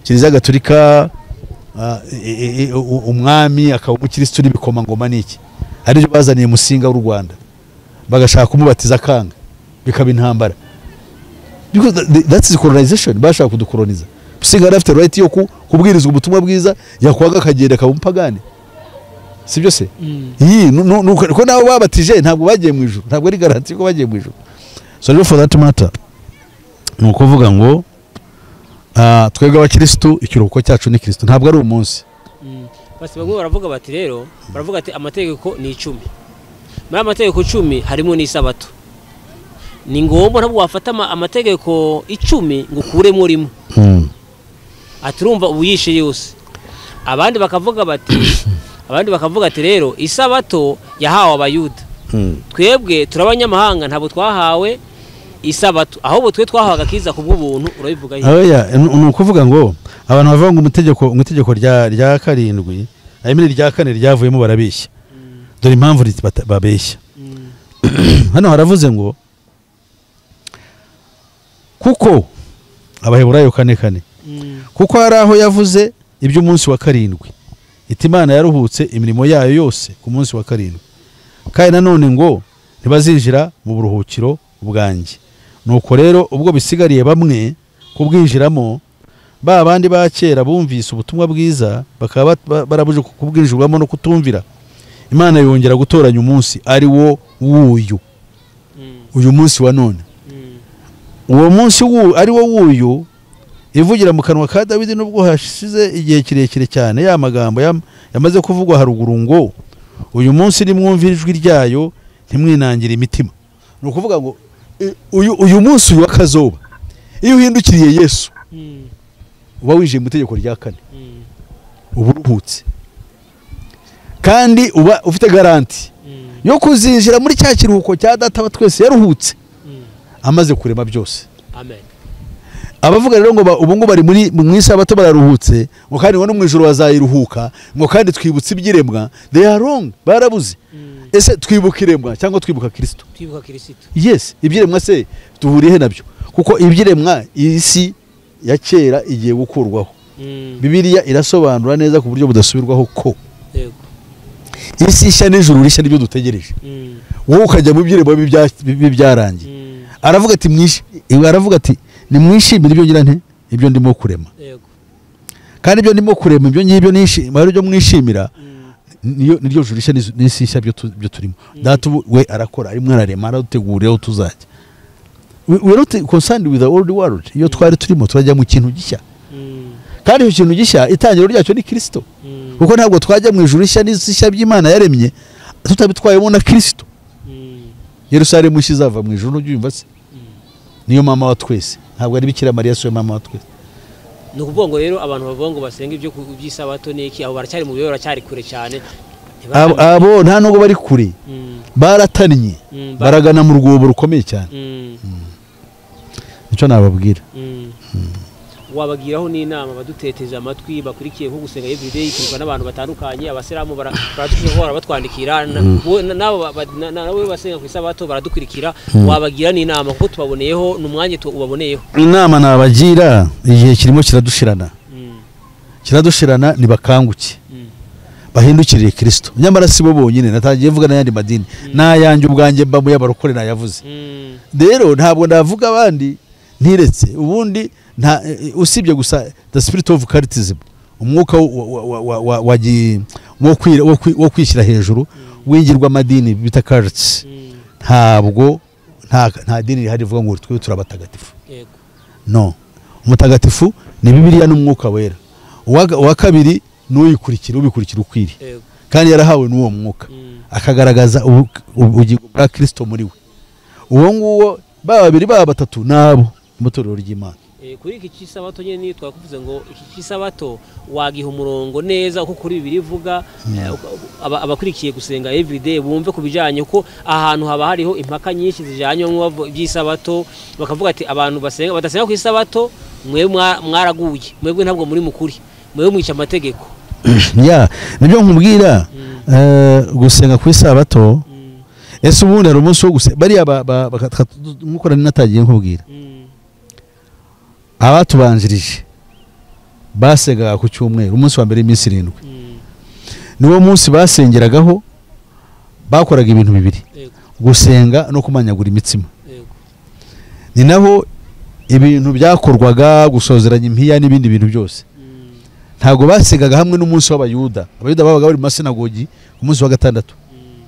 Kiliziya Gatolika umwami akaba umukristo n'ibikoma ngoma niki ari byo bazaniye musinga w'u Rwanda bagashaka kumubatiza kanga bikaba intambara because that's colonization bashaka kudukoloniza. Musinga afite right yo kubwirizwa ubutumwa bwiza yakwaga akagenda akaba umupagani sibyo se ko nabo babatije ntabwo bagiye mu ijuru ntabwo ari garanti ko bagiye mu ijuru. So for that matter nuko vuga ngo twebwe abakristo ikiruhuko cyacu ni Kristo ntabwo ari umunsi. Basi bamwe baravuga bati rero baravuga ati amategeko ni 10 muri amategeko 10 harimo n'isabato ni ngombwa ntabwo wafata amategeko 10 ngo kuremo rimwe aturumva ubuyishe yose. Abandi bakavuga ati rero isabato yahawe abayuda twebwe turabanyamahanga ntabwo twahawe isabato ahubwo twe twahawe agakiza kubw'ubuntu. Urabivuga yihe nukuvuga ngo abantu bavuga ngo umutegeko rya karindwi ayimini rya kane ryavuyemo barabeshya dore impamvu babeshya. Hano haravuze ngo kuko Abaheburayo 4:4 kuko hari aho yavuze iby'umunsi wa karindwi iti Imana yaruhutse imirimo yayo yose ku munsi wa karindwi kandi nanone ngo ntibazinjira mu buruhukiro bwanjye. Nuko rero ubwo bisigariye bamwe kubwinjiramo ba bandi ba kera bumvise ubutumwa bwiza bakaba barabuje kubwinjirwamo no kutumvira Imana yongera gutoranya umunsi ari wo uyu munsi wa none. Uwo munsi ari wo wuyu ivugira mu kanwa ka Dawidi nubwo hashize igihe kirekire cyane ya magambo yamaze kuvugwa haruguru ngo uyu munsi nimwumvira ijwi ryayo ntimwinangire imitima. Nukuvuga ngo uyu munsi wa kazoba iyo uhindukiriye Yesu uba wije mu itegeko rya kane uburuhutse kandi uba ufite garanti yo kuzinjira muri cya kiruhuko cya data wa twese yaruhutse amaze kurema byose. Amen. Abavuga rero ngo ubu ngo bari mu isabato bararuhutse ngo kandi ngo no mu ijuru bazayiruhuka ngo kandi twibutse ibyiremwa they are wrong barabuze. Ese twibuka iremwa cyangwa twibuka Kristo? Twibuka Kristo. Yes, ibyiremwa se duhuriye nabyo kuko ibyiremwa isi ya kera igiye gukurwaho. Bibiliya irasobanura neza ku buryo budasubirwaho ko isi ishya n'ijuru rishya nibyo dutegereje. Wowe ukajya mu byiremwa bibyarangiye. Aravuga ati nimwishimire ibyo ngira nte ibyo ndimo kurema. Kandi ibyo ndimo kurema ibyo ngibyo nishimira ibyo mwishimira niryo juru rishya n'isi ishya byo turimo. Data we arakora ari mwararema aradutegurira tuzajya. We not concerned with the old world. Iyo twari turimo turajya mu kintu gishya. Kandi icyo kintu gishya itangiro ryacyo ni Kristo. Kuko ntabwo twajya mu ijuru rishya n'isi ishya by'Imana yaremye tutabitwayemo na Kristo. Yerusalemu ishizava mu ijuru n'ubyumva se niyo mama wa twese ntabwo ari Bikira Mariya so mama wa twese. Nukuvuga ngo rero abantu bavuga ngo basenga ibyo by'isabato n'iki abo baracyari mu byo baracyari kure cyane. Abo nta nubwo bari kure baratannye baragana mu rwobo rukomeye cyane. Nicyo nababwira. Wabagiraho n'inama baduteteza amatwi bakurikiye nko gusenga everyday kirwa n'abantu batandukanye abasiramu baradushobora batwandikira nabo basenga ku isabato baradukurikira wabagira n'inama kuko tubaboneyeho n'umwanya ubaboneyeho. Inama nabagira igihe kirimo kiradushirana nibakanguke bahindukiriye Kristo. Nyamara sibo bonyine natangiye vuga n'ayandi madini n'ayanjye ubwanjye mba mu y'abarokore nayavuze. Rero ntabwo ndavuga abandi ntiretse ubundi usibye gusa the spirit of cultism umwuka wo kwishyira hejuru wingirwa amadini bita cults. Ntabwo nta dini rihari rivuga ngo twe turabatagatifu. No, umutagatifu ni Bibiliya n'umwuka wera. Uwa kabiri n'uyikurikira ubikurikira ukwiri kandi yarahawe n'uwo mwuka akagaragaza ubugingo bwa Kristo muri we. Uwo nguwo babiri batatu nabo mutorero ry'Imana. kuri iki cy'isabato nyine ni twakuvuze ngo iki cy'isabato wagiha umurongo neza uko kuri bibiri ivuga abakurikiye gusenga everyday bumve kubijanye uko ahantu haba hariho impaka nyinshi zijanye by'isabato bakavuga ati abantu basenga badasenga ku isabato mwe mwaraguye mwebwe ntabwo muri mukuri mwe mwica amategeko ya nibyo nkubwira gusenga ku isabato ese ubundi ari umunsi wo gusenga bari mukora natagiye nkubwira abatubanjirije basengaga ku cyumweru umunsi wa mbere iminsi 7 niwo munsi basengeragaho bakoraga ibintu bibiri gusenga no kumanyagura imitsima ni naho ibintu byakorwaga gusozeranya impiya n'ibindi bintu byose ntago basengaga hamwe n'umunsi w'abayuda abayuda babaga bari mu masinagogi ku munsi wa gatandatu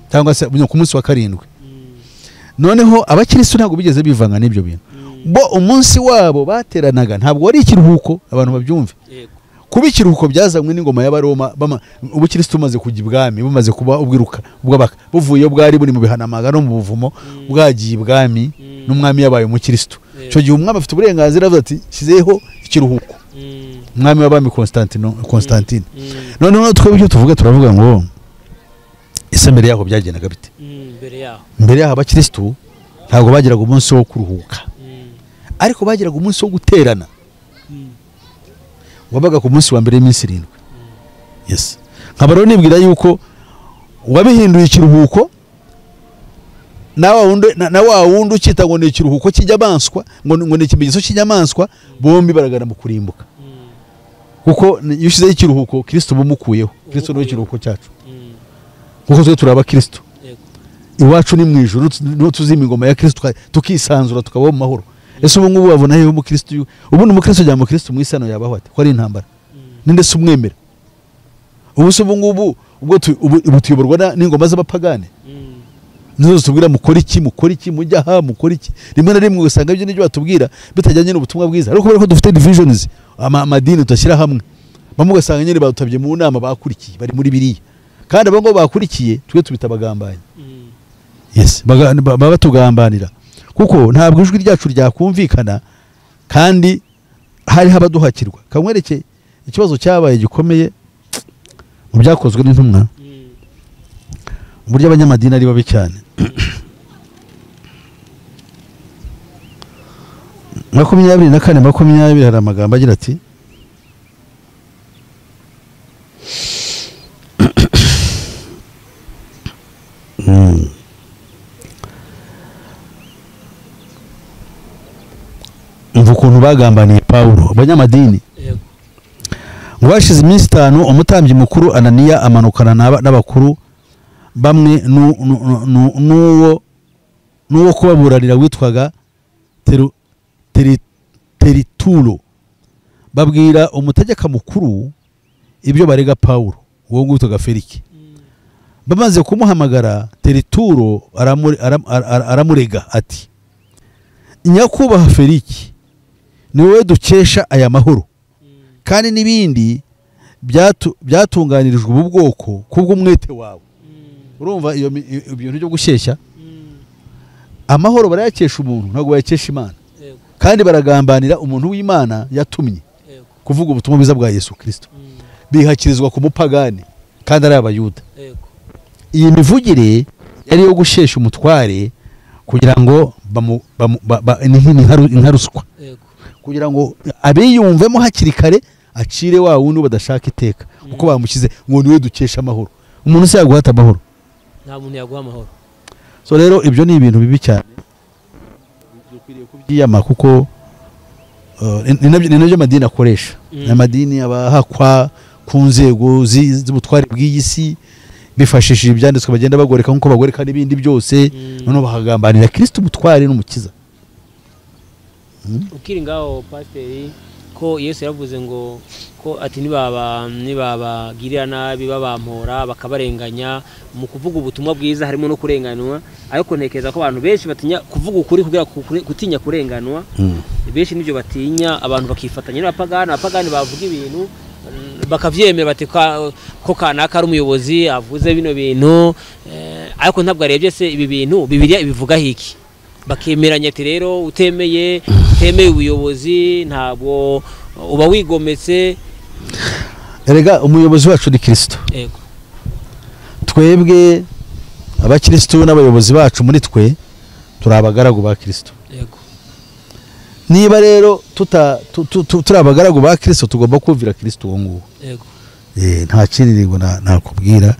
cyangwa se ku munsi wa karindwi noneho abakristo ntago bigeze bivanga n'ibyo bintu bo umunsi wabo bateranaga ntabwo wari ikiruhuko abantu babyumve kuba ikiruhuko byazanywe n'ingoma y'abaroma ubukristo umaze kujya ibwami bumaze kuba ubwiruka buvuye bwari buri mu bihanamaga no mu buvumo bwagiye ibwami n'umwami yabaye umukristo cyo gihe umwami afite uburenganzira avuga ati shizeho ikiruhuko umwami w'abami Constantine noneho twebwe icyo tuvuga turavuga ngo ese mbere yaho byagendaga bite mbere yaho abakristo ntabwo bagiraga umunsi wo kuruhuka ariko bagiraga umunsi wo guterana wabaga ku munsi wa mbere y'iminsi 7 yes nkabaro nibwira yuko wabihinduye ikiruhuko na wa wundi ukita ngo ni ikiruhuko cy'inyamaswa ngo ni ikimenyetso cy'inyamaswa bombi baragana mu kurimbuka kuko yushizeho ikiruhuko Kristo bumukuyeho Kristo niwe ikiruhuko cyacu kuko twe turaba Kristo iwacu ni mu ijuru no tuzima ingoma ya Kristo tukisanzura tukaba mu mahoro ese ubu ngubu babona yewe mu Kristo ubu ni mu Kristo jya mu Kristo mu isano yabaho ate ko ari intambara ninde se umwemera ubu se ubu ngubu ubwo tuyoborwa n'ingoma z'abapagane nizo tubwira mukora iki mujya ha mukora iki rimwe na rimwe usanga ibyo n'ibyo batubwira bitajyanye n'ubutumwa bwiza ariko kubera ko dufite divisions amadini tutashyira hamwe bamwe ugasanga nyine batutabye mu nama bakurikiye bari muri biriya kandi abo ngo bakurikiye twe tubitabagambanye yes baba tugambanira kuko ntabwo ijwi ryacu ryakumvikana kandi hari habaduhakirwa kamwereke ikibazo cyabaye gikomeye mu byakozwe n'intumwa burya abanyamadini ari babi cyane 24 hari amagambo agira ati ukuntu bagambaniye Paulo abanyamadini ngo bashize iminsi 5 umutambyi mukuru Ananiya amanukana n'abakuru bamwe nuwo kubaburanira witwaga Teritulo babwira umutegeka mukuru ibyo barega Paulo uwo witwaga Feliki bamaze kumuhamagara Teritulo aramurega ati nyakubaha Feliki ni wowe dukesha aya mahoro kandi n'ibindi byatunganirijwe ubu bwoko kubw'umwete wawe urumva iyo bintu byo gushyeshya amahoro barayakesha umuntu ntabwo bayakesha Imana kandi baragambanira umuntu w'Imana yatumye kuvuga ubutumwa bwiza bwa Yesu Kristo bihakirizwa ku mupagani kandi ari abayuda iyi mivugire yari yo gushesha umutware kugira ngo inkaruswa kugira ngo abiyumvemo hakiri kare acire wa wundi badashaka iteka uko bamukize ngo niwe dukesha amahoro umuntu se yaguhata amahoro nta muntu yaguha amahoro so rero ibyo ni ibintu bibi cyane dukwiriye kubyiyama kuko ni nabyo amadini akoresha amadini abahakwa ku nzego z'ubutware bw'iyi si bifashishije ibyanditswe bagenda bagoreka nkuko bagoreka n'ibindi byose none bahagambanira Kristo ubutware n'umukiza ukiri ngaho pasiteri ko Yesu yavuze ngo ko ati nibabagirira nabi babampora bakabarenganya mu kuvuga ubutumwa bwiza harimo no kurenganwa ariko ntekereza ko abantu benshi batinya kuvuga ukuri kugira gutinya kurenganwa benshi nibyo batinya abantu bakifatanya n'abapagani bavuga ibintu bakavyemera bati ko kanaka ari umuyobozi avuze bino bintu ariko ntabwo arebye se ibi bintu Bibiliya ibivuga hiki bakemeranya ati rero utemeye ubuyobozi ntabwo uba wigometse. erega umuyobozi wacu ni Kristo. Yego. Twebwe abakristo n'abayobozi bacu muri twe turi abagaragu ba Kristo. Yego. Niba rero turi abagaragu ba Kristo tugomba kumvira Kristo uwo nguwo. Yego. Nta kiriringo nakubwira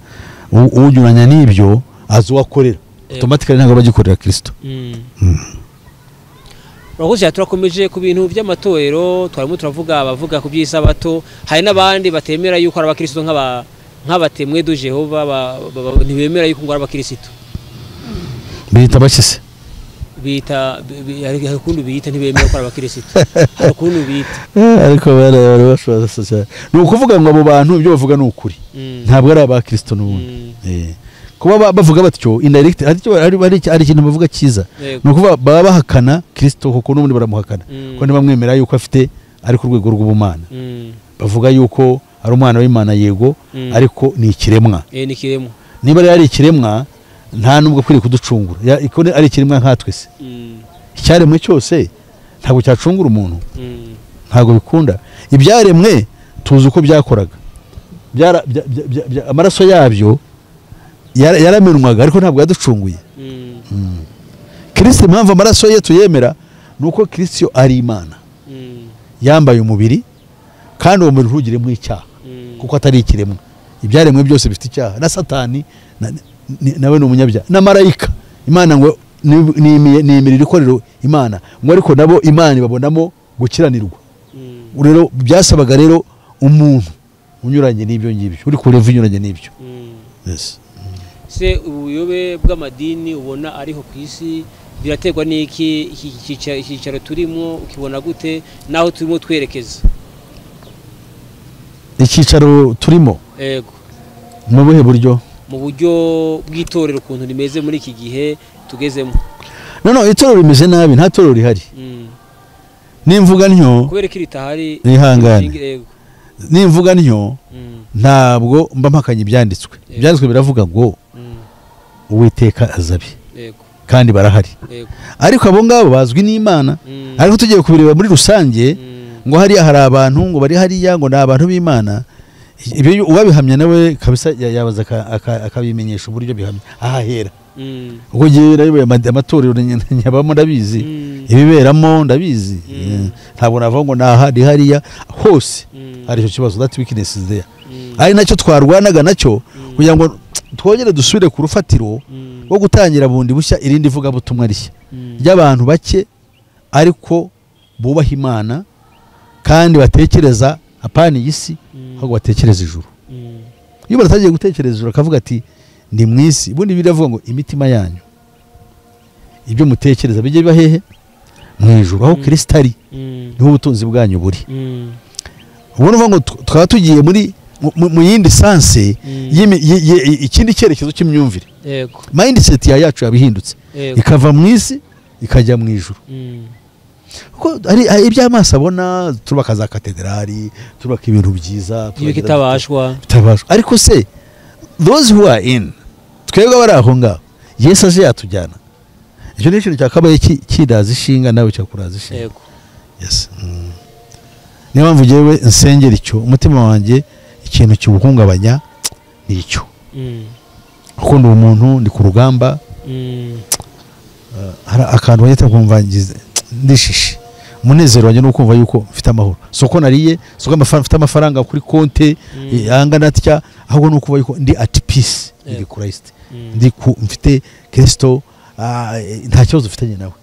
unyuranya n'ibyo azuwakorera automatically ntabwo bagikorera Kristo. Urakoze turakomeje ku bintu by'amatorero twarimo turavuga abavuga ku by'isabato hari n'abandi batemera yuko ari abakristo nk'abatemwe du Jehova ntibemera yuko ngo ari abakristo. Bita bakise bita kundu bita ntibemera ko ari abakristo. Hari kundu bita ariko bari bashobora cyane ni ukuvuga ngo abo bantu ibyo bavuga ni ukuri ntabwo ari abakristo n'ubundi. Kuba bavuga batyo indirect ari ikintu bavuga cyiza ni ukuvuga baba bahakana Kristo kuko n'ubundi baramuhakana ko ntibamwemera yuko afite ari ku rwego rw'ubumana. Bavuga yuko ari umwana w'Imana yego ariko ni ikiremwa. Ni ikiremwa. Niba ari ikiremwa nta nubwo kwiri kuducungura ari ikiremwa nkatwe se. Icyaremwe cyose ntabwo cyacungura umuntu. Ntabwo bikunda. Ibyaremwe tuzi uko byakoraga amaraso yabyo yaramenwaga ariko ntabwo yaducunguye. Kristo impamvu amaraso ye tuyemera nuko Kristo ari Imana yambaye umubiri kandi uwo mubiri ntugiremo icyaha kuko atari ikiremwa. Ibyaremwe byose bifite icyaha na Satani nawe ni umunyabyaha na marayika. Imana ngo ni imiriro ikorera Imana ngo ariko nabo Imana babonamo gukiranirwa. Rero byasabaga rero umuntu unyuranye n'ibyo ngibyo uri kureva unyuranye n'ibyo. Yes. Se ubuyobe bw'amadini ubona ariho ku isi biraterwa n'iki icyicaro turimo ukibona gute naho turimo twerekeza? Icyicaro turimo yego mu buhe buryo? Mu buryo bw'itorero ukuntu rimeze muri iki gihe tugezemo. No itorero rimeze nabi nta torero rihari. Nimvuga ntyo kubera ko ritahari ihangane. Nimvuga ntyo ntabwo mba mpakanye ibyanditswe. Ibyanditswe biravuga ngo Uwiteka azabi. Yego. Kandi barahari. Yego. Ariko abo ngabo bazwi n'Imana. Ariko tugiye kubireba muri rusange ngo hari abantu ngo bari hariya ngo n'abantu b'Imana. Ibyo uwabihamya nawe kabisa yabaza akabimenyesha uburyo bihamya ahahera. Ubwo gihe rero amatorero nyabamo ndabizi ibiberamo ndabizi. Ntabwo navuga ngo nahari hariya hose hari icyo kibazo that weakness is there. Ari nacyo twarwanaga nacyo kugira ngo twongere dusubire ku rufatiro rwo gutangira bundi bushya irindi vuga butumwa rishya ry'abantu bake ariko bubaha Imana kandi batekereza apana iyisi ahubwo batekereza ijuru. Iyo batagiye gutekereza ijuru akavuga ati ndi mwisi bundi biravuga ngo imitima yanyu ibyo mutekereza bijye bahehe mu ijuru aho Kristo ari niho ubutunzi bwanyu buri. Ubona ngo twaba tugiye muri mu yindi sanse ikindi cyerekezo cy'imyumvire. Yego. Mindset yacu yabihindutse ikava mu isi ikajya mu ijuru. Kuko ari iby'amaso abona turubaka za katedrali turubaka ibintu byiza bitabashwa ariko se those who are in twebwe bari aho ngaho Yesu aje yatujyana. Icyo ni ikintu cyakabaye kidaza ishinga nawe cyakuraza ishinga. Yego. Yes. Niyo mpamvu jewe nsengera icyo umutima wanjye ikintu cy'ubuhungabanya ni icyo. Ukunda umuntu ndi ku rugamba hari akantu wanyita kumvangiza ndishishe umunezero wanjye no kumva yuko mfite amahoro soko nariye soko mfite amafaranga kuri konte angana atya ahubwo no kuba yuko ndi at peace ndi Christ ndi mfite Kristo nta kibazo ufitanye nawe.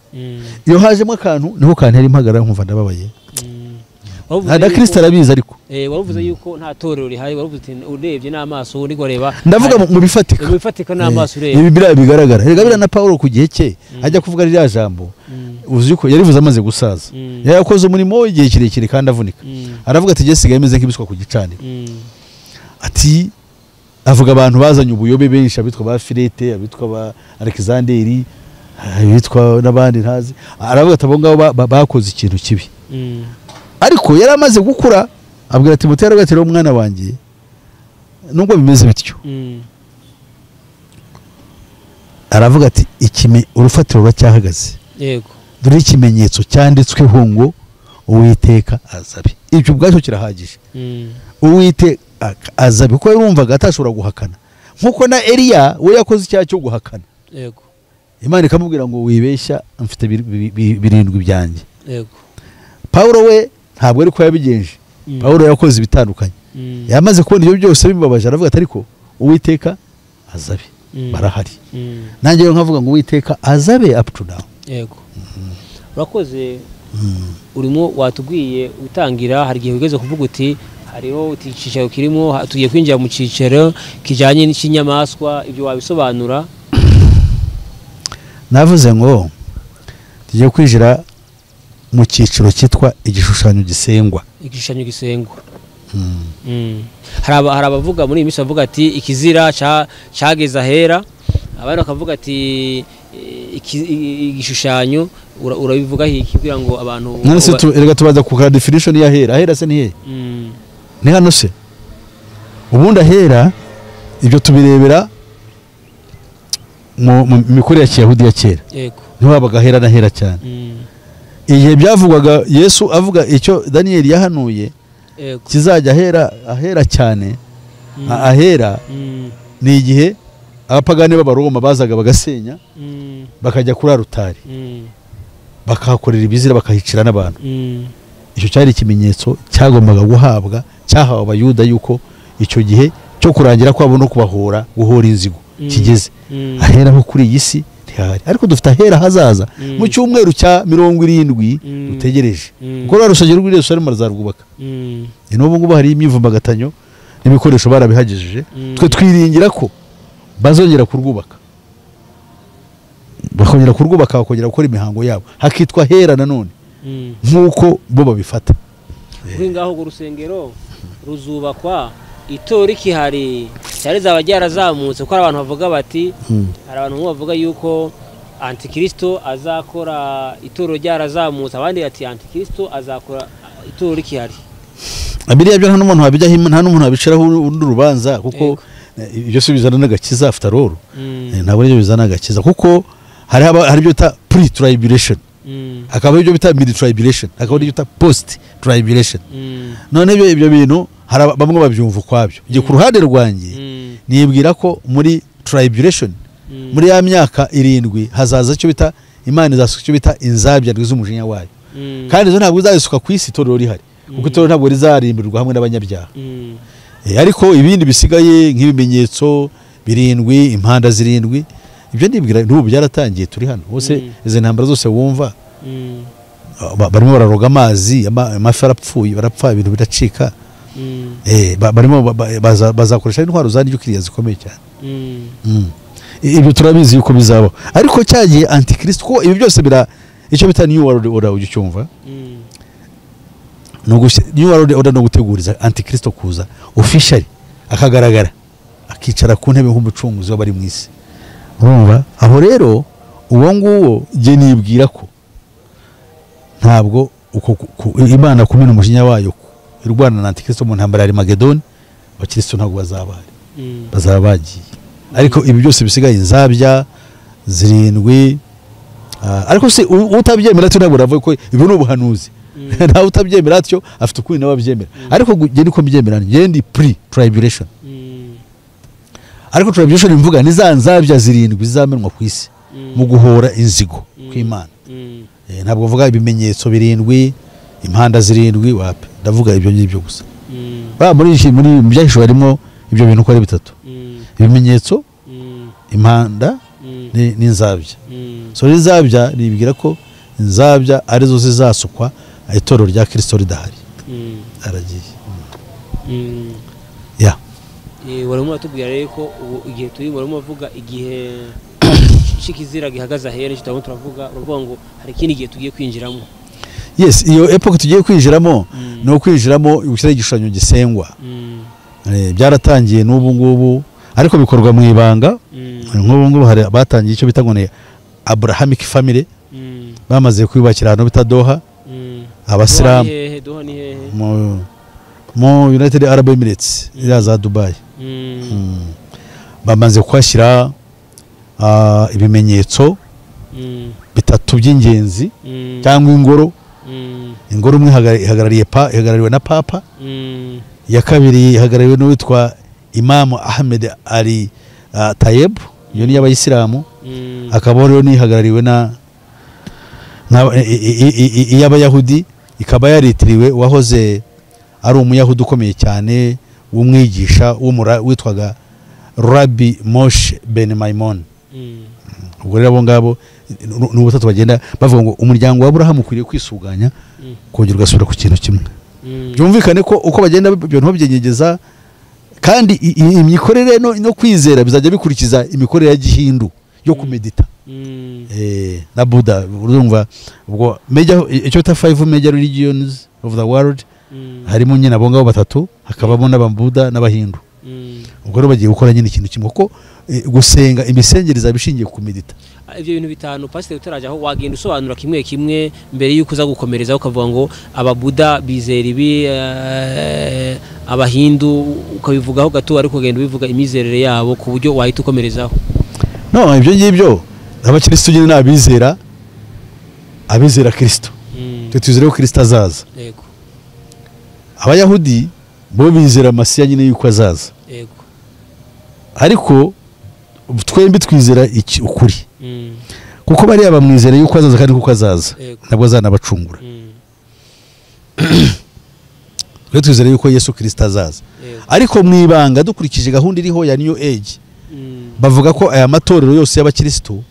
Iyo hajemo akantu niho kantera impagara nkumva ndababaye. Na Kristo arabizi ariko wavuze yuko nta torero rihari wavuze urebye n'amaso uri goreba ndavuga mu bifatika n'amaso urebe ibi bigaragara rega bira na Paulo ku gihe cye ajya kuvuga rya jambo uzi ko yarivuze amaze gusaza yakoze umurimo igihe kirekire kandi avunika aravuga ati gesigaye imeze nk'ibiswa ku gicaniro ati avuga abantu bazanye ubuyobe benshi abitwa ba Filete abitwa ba Alexanderi abitwa n'abandi ntazi aravuga ati abo ngabo bakoze ikintu kibi. Ariko yari amaze gukura abwira Timoteyo aragatira umwana wanjye nubwo bimeze bityo aravuga ati ikime urufatiro ruracyahagaze yego dore ikimenyetso cyanditsweho ngo Uwiteka azabe. Ibyo ubwacyo kirahagije. Uwiteka azabe kuko yumvaga atashobora guhakana nkuko na Eliya we yakoze icyaha cyo guhakana. Yego. Imana ikamubwira ngo wibeshya mfite birindwi byanjye. Yego. Paulo we ntabwo ari ko yabigenje. Paulo yakoze ibitandukanye. Yamaze kubona ibyo byose bibabaje aravuga ati ariko Uwiteka azabe barahari. Nanjye yo nkavuga ngo Uwiteka azabe up to now. Yego. Urakoze. Urimo watubwiye utangira hari gihe wigeze kuvuga uti hariho uticicaro kirimo tugiye kwinjira mu cicaro kijanye n'inyamaswa ibyo wabisobanura. Navuze ngo tugiye kwinjira mu ciciro cyitwa igishushanyo gisengwa. Igishushanyo gisengwa. Hari abavuga muri imisi bavuga ati ikizira cyageza hera, abandi bakavuga ati igishushanyo urabivuga hiki kugira ngo abantu nase erega tubaza ku definition ya hera. Hera se ni he? Ni hano se. Ubundi hera ibyo tubirebera mu mikore ya Kiyahudi ya kera. Yego. Niho habaga hera na hera cyane. Igihe byavugwaga Yesu avuga icyo Daniel yahanuye kizajya ahera cyane. Ahera ni igihe abapagani b'abaroma bazaga bagasenya bakajya kuri arutari bakahakorera ibizira bakahicira n'abantu. Icyo cyari ikimenyetso cyagombaga guhabwa cyahawe abayuda yuko icyo gihe cyo kurangira kwabo no kubahora guhora inzigo kigeze. Ahera ho kuri iyi si ntihari, ariko dufite ahera hazaza mu cyumweru cya 70 dutegereje kuko rwarushaje rw'iri Yerusalemu razarwubaka. N'ubu ngubu hari imyivumbagatanyo n'ibikoresho barabihagejeje. Twe twiringira ko bazongera kurwubaka, bakongera kurwubaka, bakongera gukora imihango yabo hakitwa hera nanone nk'uko bo babifata. Kuri ngaho go rusengero ruzubakwa itora ikihari cyari zaba ryarazamutse ko abantu bavuga bati hari abantu bavuga yuko Antikristo azakora itoro ryarazamutse, abandi ati Antikristo azakora itoro ikihari. Abiriya byo nta n'umuntu wabijyaho, nta n'umuntu wabiciraho urundi rubanza kuko ibyo se bizana n'agakiza after all. Ntabwo ibyo bizana agakiza kuko hari byo ta pre-tribulation, hakaba ibyo bita mid-tribulation, hakaba ibyo bita post-tribulation. None ibyo bintu hari bamwe babyumva ukwabyo. Ngiye ku ruhande rwanjye nibwira ko muri tribulation muri ya myaka 7 hazaza cyo bita Imana izasuka cyo bita inzabya rw'umujinya wayo, kandi zo ntabwo izasuka ku isi itorero rihari kuko itorero ntabwo rizarimburirwa hamwe n'abanyabyaha. Ariko ibindi bisigaye nk'ibimenyetso 7 impanda 7 ibyo nibwira n'ubu byaratangiye turi hano bose. Izi ntambara zose wumva barimo bararoga amazi amafi arapfuye barapfa ibintu biracika. Barimo bazakoresha intwaro zandikiriye zikomeye cyane. Ibyo turabizi yuko bizabaho, ariko cyagiye Antikristo ko ibi byose icyo bita New World Order ugicyumva. New World Order no guteguriza Antikristo kuza officially akagaragara akicara ku ntebe nk'umucunguzi w'abari mu isi. Urumva aho rero uwo nguwo je nibwira ko ntabwo Imana kumena umujinya wayo irwana na Antikristo mu ntambara ya Magedoni abakristo ntabwo bazaba bagiye. Ariko ibi byose bisigaye inzabya 7 ariko se utabyemera cyo ntabwo ravuye ko ibi no buhanuzi. Nta utabyemera cyo afite ukuri n'ababyemera, ariko je niko mbyemera ngende pre-tribulation. Ariko tribulation imvuga ni za nzabya 7 zizamenwa ku isi mu guhora inzigo kw'Imana. Ntabwo vuga ibimenyetso 7 impanda 7 wapi, ndavuga ibyo ngibyo gusa. Muri byahishwe harimo ibyo bintu ko ari bitatu: ibimenyetso, impanda n'inzabya. So inzabya nibwira ko inzabya arizo zizasukwa itoro rya Kristo ridahari. Aragiye. Warimo atubwira rero ko igihe turi warimo avuga igihe shikizira gihagaza here cyitabo turavuga ngo hari kindi gihe tugiye kwinjiramo. Yes, iyo epoch tugiye kwinjiramo no kwinjiramo ubushyira igishushanyo gisengwa. Byaratangiye n'ubu ngubu ariko bikorwa mu ibanga. Nk'ubu ngubu hari batangiye icyo bita ngo ne Abrahamic family, bamaze kwibakira hano bita Doha. Abasilamu Doha ni hehe? Mu United Arab Emirates iraza Dubai. Bamaze kwashyira ibimenyetso bitatu by'ingenzi cyangwa ingoro. Ingoro imwe ihagarariwe na papa, iya kabiri ihagarariwe n'uwitwa Imam Ahmed Ali Tayeb, iyo ni y'abayisilamu, akaba rero nihagarariwe na iy'abayahudi, ikaba yaritiriwe wahoze ari umuyahudi ukomeye cyane w'umwigisha witwaga Rabbi Moshe Ben Maimon. Ubwo rero abo ngabo ni ubutatu bagenda bavuga ngo umuryango wa Aburahamu ukwiriye kwisuganya kongera ugasubira ku kintu kimwe. Byumvikane ko uko bagenda ibintu babyenyegeza, kandi imikorere no kwizera bizajya bikurikiza imikorere ya gihindu yo kumedita. Na Buddha urumva ubwo icyo ta 5 major religions of the world, harimo nyine abo ngabo batatu, hakabamo n'ababuda n'abahindu. Ubwo rero bagiye gukora nyine ikintu kimwe, ko gusenga imisengereza bishingiye ku medita. Ibyo bintu bitanu pastor utarajaho wagenda usobanura kimwe kimwe mbere yuko uza gukomereza ukavuga ngo ababuda bizera ibi, abahindu ukabivugaho gato, ariko ugenda ubivuga imizerere yabo ku buryo wahita ukomerezaho. No, ibyo ngibyo abakristo nyine abizera Kristo. Twizere ko Kristo azaza. Yego. Abayahudi bo bizera Masiya nyine yuko azaza. Yego. Ariko twembi twizera ukuri. Kuko bari abamwizera yuko azaza kandi kuko azaza nabwo azanabacungura. Twe twizera yuko Yesu Kristo azaza. Ariko mwibanga dukurikije gahunda iriho ya New Age, bavuga ko aya matorero yose y'abakristo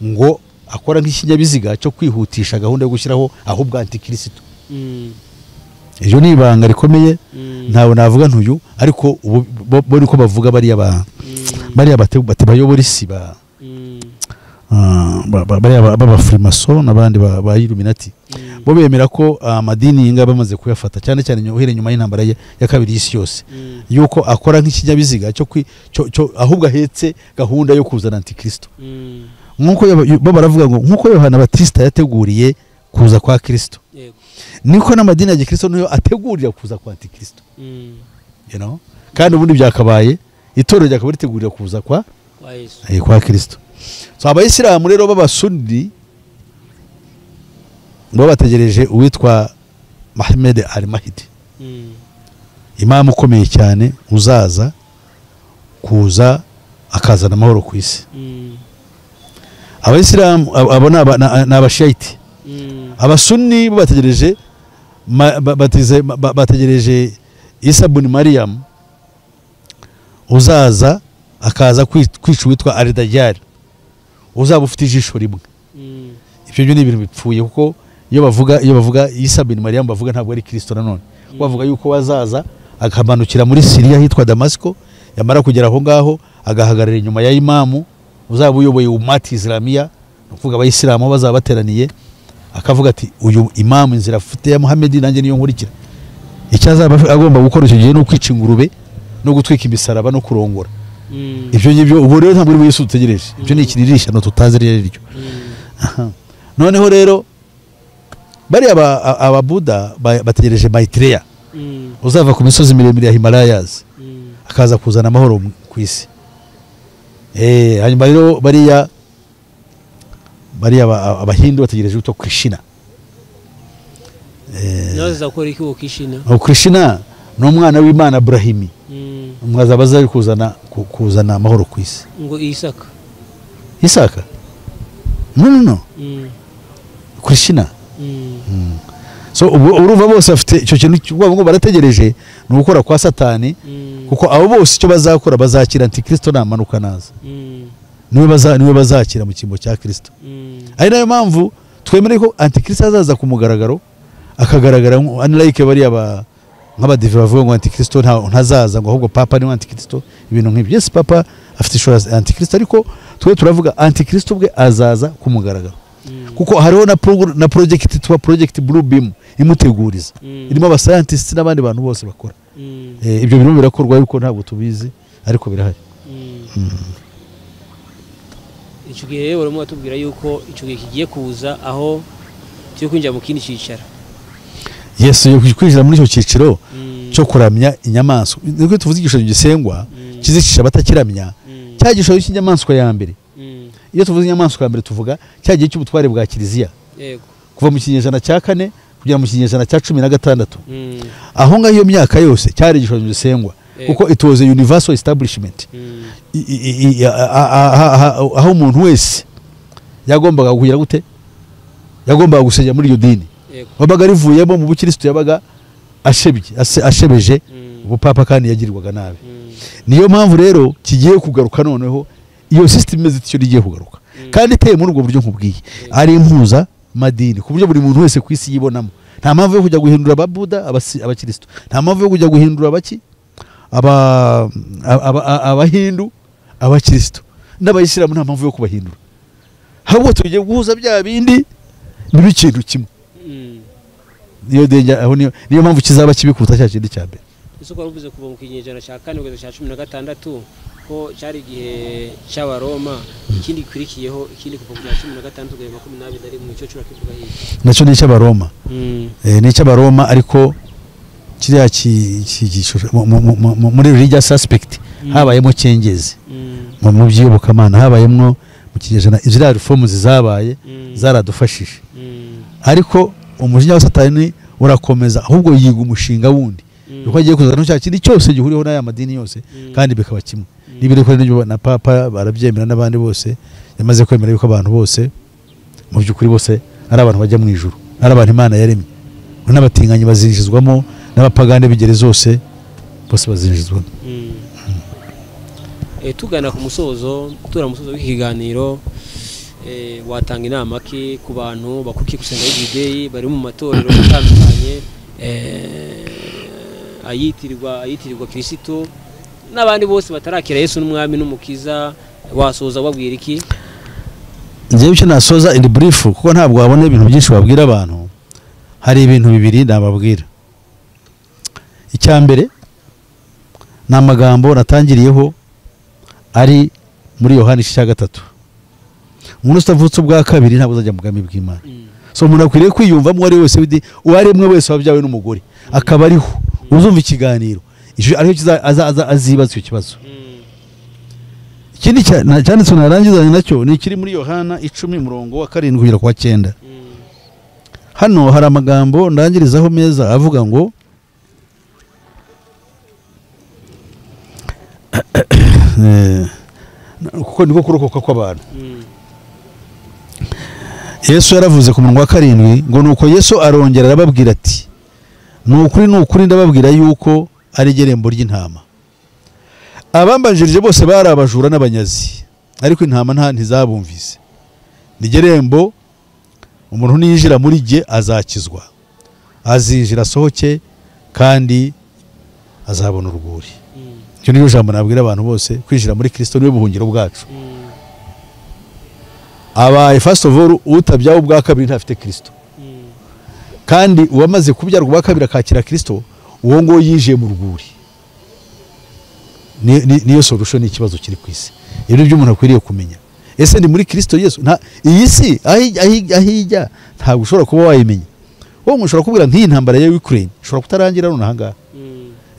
ngo akora nk'ikinyabiziga cyo kwihutisha gahunda yo gushyiraho ahubwo antikristo. Iyo ni ibanga rikomeye, ntawe navuga ntuyu, ariko bo niko bavuga bari bayobora isi baba Freemason n'abandi ba Illuminati. Bo bemera ko amadini yinga bamaze kuyafata cyane cyane uhere nyuma y'intambara ya kabiri y'isi yose, yuko akora nk'ikinyabiziga cyo ahubwo ahetse gahunda yo kuzana antikristo. Nkuko bo baravuga ngo nkuko Yohana Batista yateguriye kuza kwa Kristo, niko n'amadini ya Gikristo niyo ategurira kuza kwa antikristo. You know, kandi ubundi byakabaye itorero ryakaba ritegurira kuza kwa Kristo. So abayisilamu rero b'abasuni bo bategereje uwitwa Muhammad al-Mahdi, imam ukomeye cyane uzaza kuza akazana amahoro ku isi. Abayisilamu abo n'abashayiti. Abasuni bo bategereje Isa ibn Maryam uzaza akaza kwica uwitwa Al-Dajjal, uzaba ufite ijisho rimwe. Ibyo ni ibintu bipfuye, kuko iyo bavuga Isa ibn Maryam bavuga ntabwo ari Kristo nanone. Bavuga yuko wazaza akamanukira muri Syria hitwa Damasco, yamara kugera aho ngaho agahagarara inyuma ya imamu uzaba uyoboye umati Islamia, uvuga abayisilamu bazaba bateraniye, akavuga ati uyu imamu inzira afite ya Muhammad nanjye niyo nkurikira. Icyazaba agomba gukora icyo gihe no kwica ingurube no gutwika imisaraba no kurongora. Ibyo ngibyo ubu rero ntabwo Yesu utegereje. Ibyo ni ikiririsha no tutazi rero. Noneho rero bari ababuda bategereje Maitreya uzava ku misozi miremire ya Himalayas akaza kuzana amahoro ku isi. Hanyuma rero bariya abahindu bategereje uto Krishna. Naza gukora iki wo Krishna? Krishna no umwana w'Imana Abrahimi. Mwazabaza ari kuzana amahoro ku isi. Ngo Isaka? No. Krishna. So uruva bose afite icyo kintu ngo barategereje no gukora kwa Satani, kuko abo bose icyo bazakora bazakira antikristo namanuka naza. Niwe bazakira mu kimbo cya Kristo. Ari nayo mpamvu twemere ko antikristo azaza ku mugaragaro, akagaragara unlike bari nk'abadive bavuga ngo antikristo ntazaza ngo ahubwo papa ni antikristo, ibintu nk'ibyo. Yes, papa afite ishusho antikristo, ariko twe turavuga antikristo bwe azaza ku mugaragaro, kuko hariho na project Blue Beam imuteguriza, irimo aba scientists n'abandi bantu bose bakora. Ibyo bintu birakorwa yuko ntabwo tubizi, ariko birahari. Icyo gihe rero barimo batubwira yuko icyo gihe kigiye kuza aho cyo kwinjira mu kindi cyiciro. Yesu yo kwinjira muri icyo cyiciro cyo kuramya inyamaswa. Niko tuvuze igisho gisengwa kizicisha batakiramya, cya gisho cy'inyamaswa ya mbere iyo tuvuze inyamaswa ya mbere tuvuga cya gihe cy'ubutware bwa kiliziya kuva mu kinyejana cya 4 kugera mu kinyejana cya 16 aho ngaho iyo myaka yose cyari igishushanyo gisengwa kuko it was a universal establishment aho umuntu wese yagombaga kugira gute yagombaga gusengera muri iyo dini wabaga rivuyemo mu bukristo yabaga ashebeje ubupapa kandi yagirirwaga nabi niyo mpamvu rero kigiye kugaruka noneho iyo system imeze icyo rigiye kugaruka kandi iteye muri ubwo buryo nkubwiye ari impuza madini ku buryo buri muntu wese ku isi yibonamo nta mpamvu yo kujya guhindura ababuda abakristo nta mpamvu yo kujya guhindura abahindu abakristo n'abayisilamu nta mpamvu yo kubahindura ahubwo tugiye guhuza bya bindi bibi ikintu kimwe niyo denja aho niyo mpamvu kizaba kibikuta cya kindi cya mbere isoko ruvuze kuva mu kinyejana cya 4 kugeza cya 16 ko cyari igihe cy'abaroma ikindi kwirikiyeho ikindi kuva ku 16 kugeza 21 mu cyo cyo kivuga hiye nacyo ni cy'abaroma ni cy'abaroma ariko kiriya muri religious aspect habayemo cyengeze mu by'iyobokamana habayemo mu kinyejana izira reforms zabaye zaradufashije ariko umujinya wa Satani urakomeza ahubwo yiga umushinga wundi uko agiye kuzana cya kindi cyose gihuriyeho n'aya madini yose kandi bikaba kimwe nibire ko na papa barabyemera n'abandi bose yamaze kwemera yuko abantu bose mu byukuri bose ari abantu bajya mu ijuru ari abantu Imana yaremye n'abatinganye bazinjizwamo n'abapagande bigere zose bose bazinjizwamo tugana ku musozo w'ikiganiro watanga inama ki ku bantu bakuki gusenga everyday bari mu matorero atandukanye ayitirirwa Kristo n'abandi bose batarakira Yesu n'umwami n'umukiza wasoza babwira iki ngiye cyo nasoza in brief kuko ntabwo wabona ibintu byinshi babwira abantu hari ibintu bibiri nababwira icyambere n'amagambo natangiriyeho ari muri Yohana 3 umuntu utavutse ubwa kabiri ntabwo uzajya mu bwami bw'Imana so umuntu akwiriye kwiyumvamo ari wese uwaremwe wese wabyawe n'umugore akaba ariho uzumva ikiganiro ariho azibaza icyo kibazo ikindi cyane tunarangizanye nacyo ni kiri muri Yohana 10:7 kugera kwa 9 hano hari amagambo ndangirizaho meza avuga ngo kuko niko kurokoka kw'abantu Yesu yaravuze ku munwa wa 7 ngo nuko Yesu arongera arababwira ati nukuri ndababwira yuko ari gerembo ry'intama abambanjirije bose bari abajura n'abanyazi ariko intama ntizabumvise ni gerembo umuntu niyinjira muri jye azakizwa azinjira sohoke kandi azabona uruguri cyo niyo jambo nabwira abantu bose kwinjira muri Kristo niwe buhungiro bwacu abaye first of all utabyaho ubwa kabiri ntafite Kristo kandi uwamaze kubyarwa ubwa kabiri akakira Kristo uwo ngo yinjiye mu ruguri niyo solution ikibazo kiri ku isi ibyo by'umuntu akwiriye kumenya ese ni muri Kristo Yesu iyi si ahijya ntabwo ushobora kuba wayimenya wowe mushobora kubwira nk'iyi ntambara ya Ukraine ushobora kutarangira none ahangaha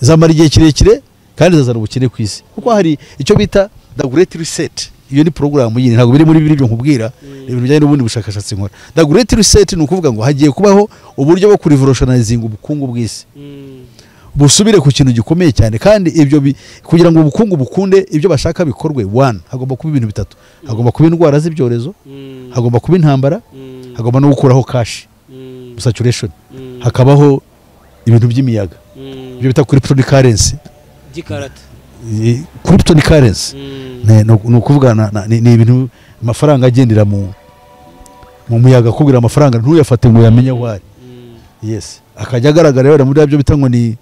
izamara igihe kirekire kandi zazana ubukene ku isi kuko hari icyo bita the great reset iyo ni program yindi ntabwo biri muri bibiri nkubwira ibintu bijyanye n'ubundi bushakashatsi nkora the great reset ni ukuvuga ngo hagiye kubaho uburyo bwo kurivolutionizing ubukungu bw'isi busubire ku kintu gikomeye cyane kandi ibyo kugira ngo ubukungu bukunde ibyo bashaka bikorwe hagomba kuba ibintu bitatu hagomba kuba indwara z'ibyorezo hagomba kuba intambara hagomba no gukuraho cash saturation hakabaho ibintu by'imiyaga ibyo bita cryptocurrency cryptocurrency ni ukuvuga ni ibintu amafaranga agendera mu muyaga kubwira amafaranga ntuyafate ngo yamenye aho ari yes akajya agaragara rero muri byo bita ngo ni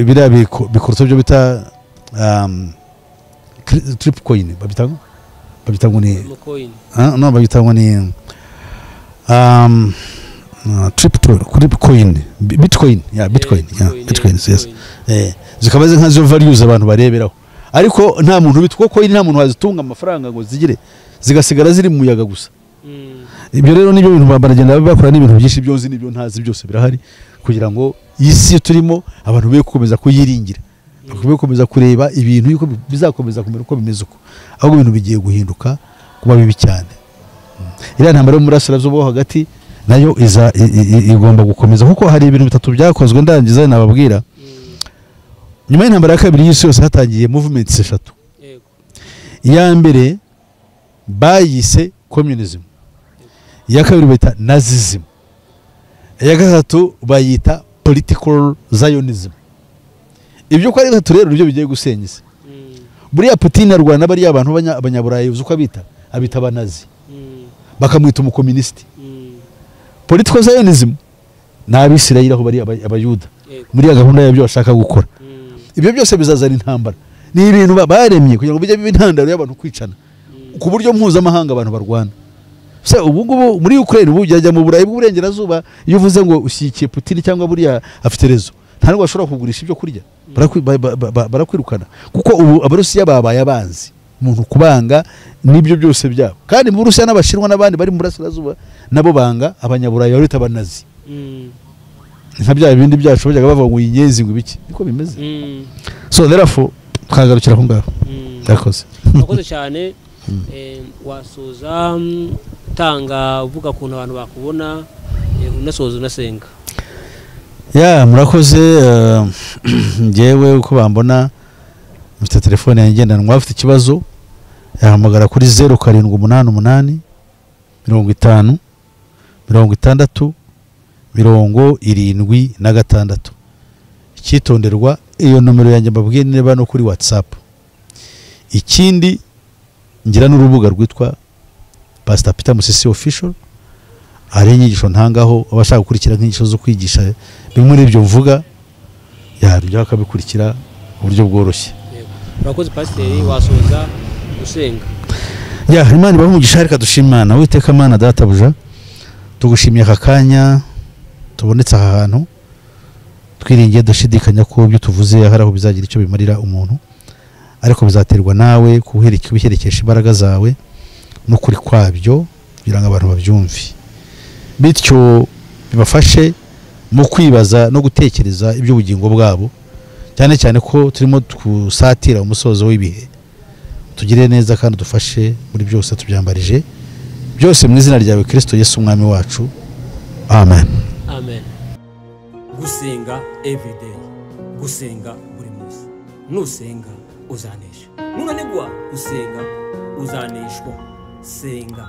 biriya bikorotso byo bita trip coin babita ngo ni no babita ngo ni trip coin bitcoin yes zikaba nka zo values abantu bareberaho ariko nta muntu bitwa coin nta muntu wazitunga amafaranga ngo zigire zigasigara ziri mu muyaga gusa ibyo rero nibyo bintu baragenda bakora n'ibintu byinshi byose nibyo ntazi byose birahari kugira ngo isi turimo abantu be gukomeza kuyiringira bakomeza kureba ibintu yuko bizakomeza kumera uko bimeze uko ahubwo ibintu bigiye guhinduka kuba bibi cyane. Iriya ntambara yo mu burasirazuba bwo hagati nayo igomba gukomeza kuko hari ibintu bitatu byakozwe ndangiza nababwira. Nyuma y'intambara ya kabiri y'isi yose hatangiye movements 3. Iya mbere bayise communism, iya kabiri bayita nazism, iya gatatu bayita political zionism. Ibyo ko ari gatatu rero nibyo bigiye gusenyeza. Buriya Putin arwana bari abantu abanyaburayi uzuko abita abanazi, bakamwita umukomunisti. Political zionism n'abisirayeli aho bari abayuda muri ya gahunda y'ibyo bashaka gukora. Ibyo byose bizazana intambara, ni ibintu baremye kugira ngo bijye bintandaro y'abantu kwicana ku buryo mpuzamahanga abantu barwana. Se ubu ngubu muri Ukraine ubu jya mu Burayi bw'Uburengerazuba iyo uvuze ngo ushyikiye Putin cyangwa buriya afite rezo nta nubwo bashobora kugurisha ibyo kurya, barakwirukana kuko ubu Abarusiya babaye abanzi, umuntu kubanga nibyo byose byabo. Kandi mu Burusiya n'Abashinwa n'abandi bari mu burasirazuba nabo banga abanyaburayi barita abanazi. Nka bya bindi byacu bajyaga bavuga ngo inyezi ngo ibiki niko bimeze. So therefore twagarukira aho ngaho. Yakoze cyane. Wasoza tanga uvuga kuntu abantu bakubona unasoza unasenga. Murakoze. Ngewe uko bambona mfite telefone yanjye ngendanwa, afite ikibazo yahamagara kuri 0788 50 60 76. Icyitonderwa iyo nomero yanjye mbabwiye niba no kuri WhatsApp. Ikindi ngira n'urubuga rwitwa Pastor Peter Musisi Official, ari inyigisho ntangaho abashaka gukurikira nk'inyigisho zo kwigisha bimwe muri ibyo mvuga yaryo akabikurikira uburyo bworoshye. Urakoze Pasiteri, wasoza gusenga. Imana ibahe umugisha, reka dushimana. Uwiteka Mana databuja, tugushimiye aka kanya tubonetse aha hantu, twiringiye dushidikanya ko ibyo tuvuze hari aho bizagira icyo bimarira umuntu, ariko bizaterwa nawe kubiherekesha imbaraga zawe n'ukuri kwabyo kugira ngo abantu babyumve, bityo bibafashe mu kwibaza no gutekereza iby'ubugingo bwabo, cyane cyane ko turimo gusatira umusozo w'ibihe. Tugire neza kandi dufashe muri byose tubyambarije byose mu izina ryawe Kristo Yesu umwami wacu, amen. Amen. Gusenga everyday, gusenga buri munsi. Nusenga uzanesha, nunanigwa gusenga uzaneshwa. Senga.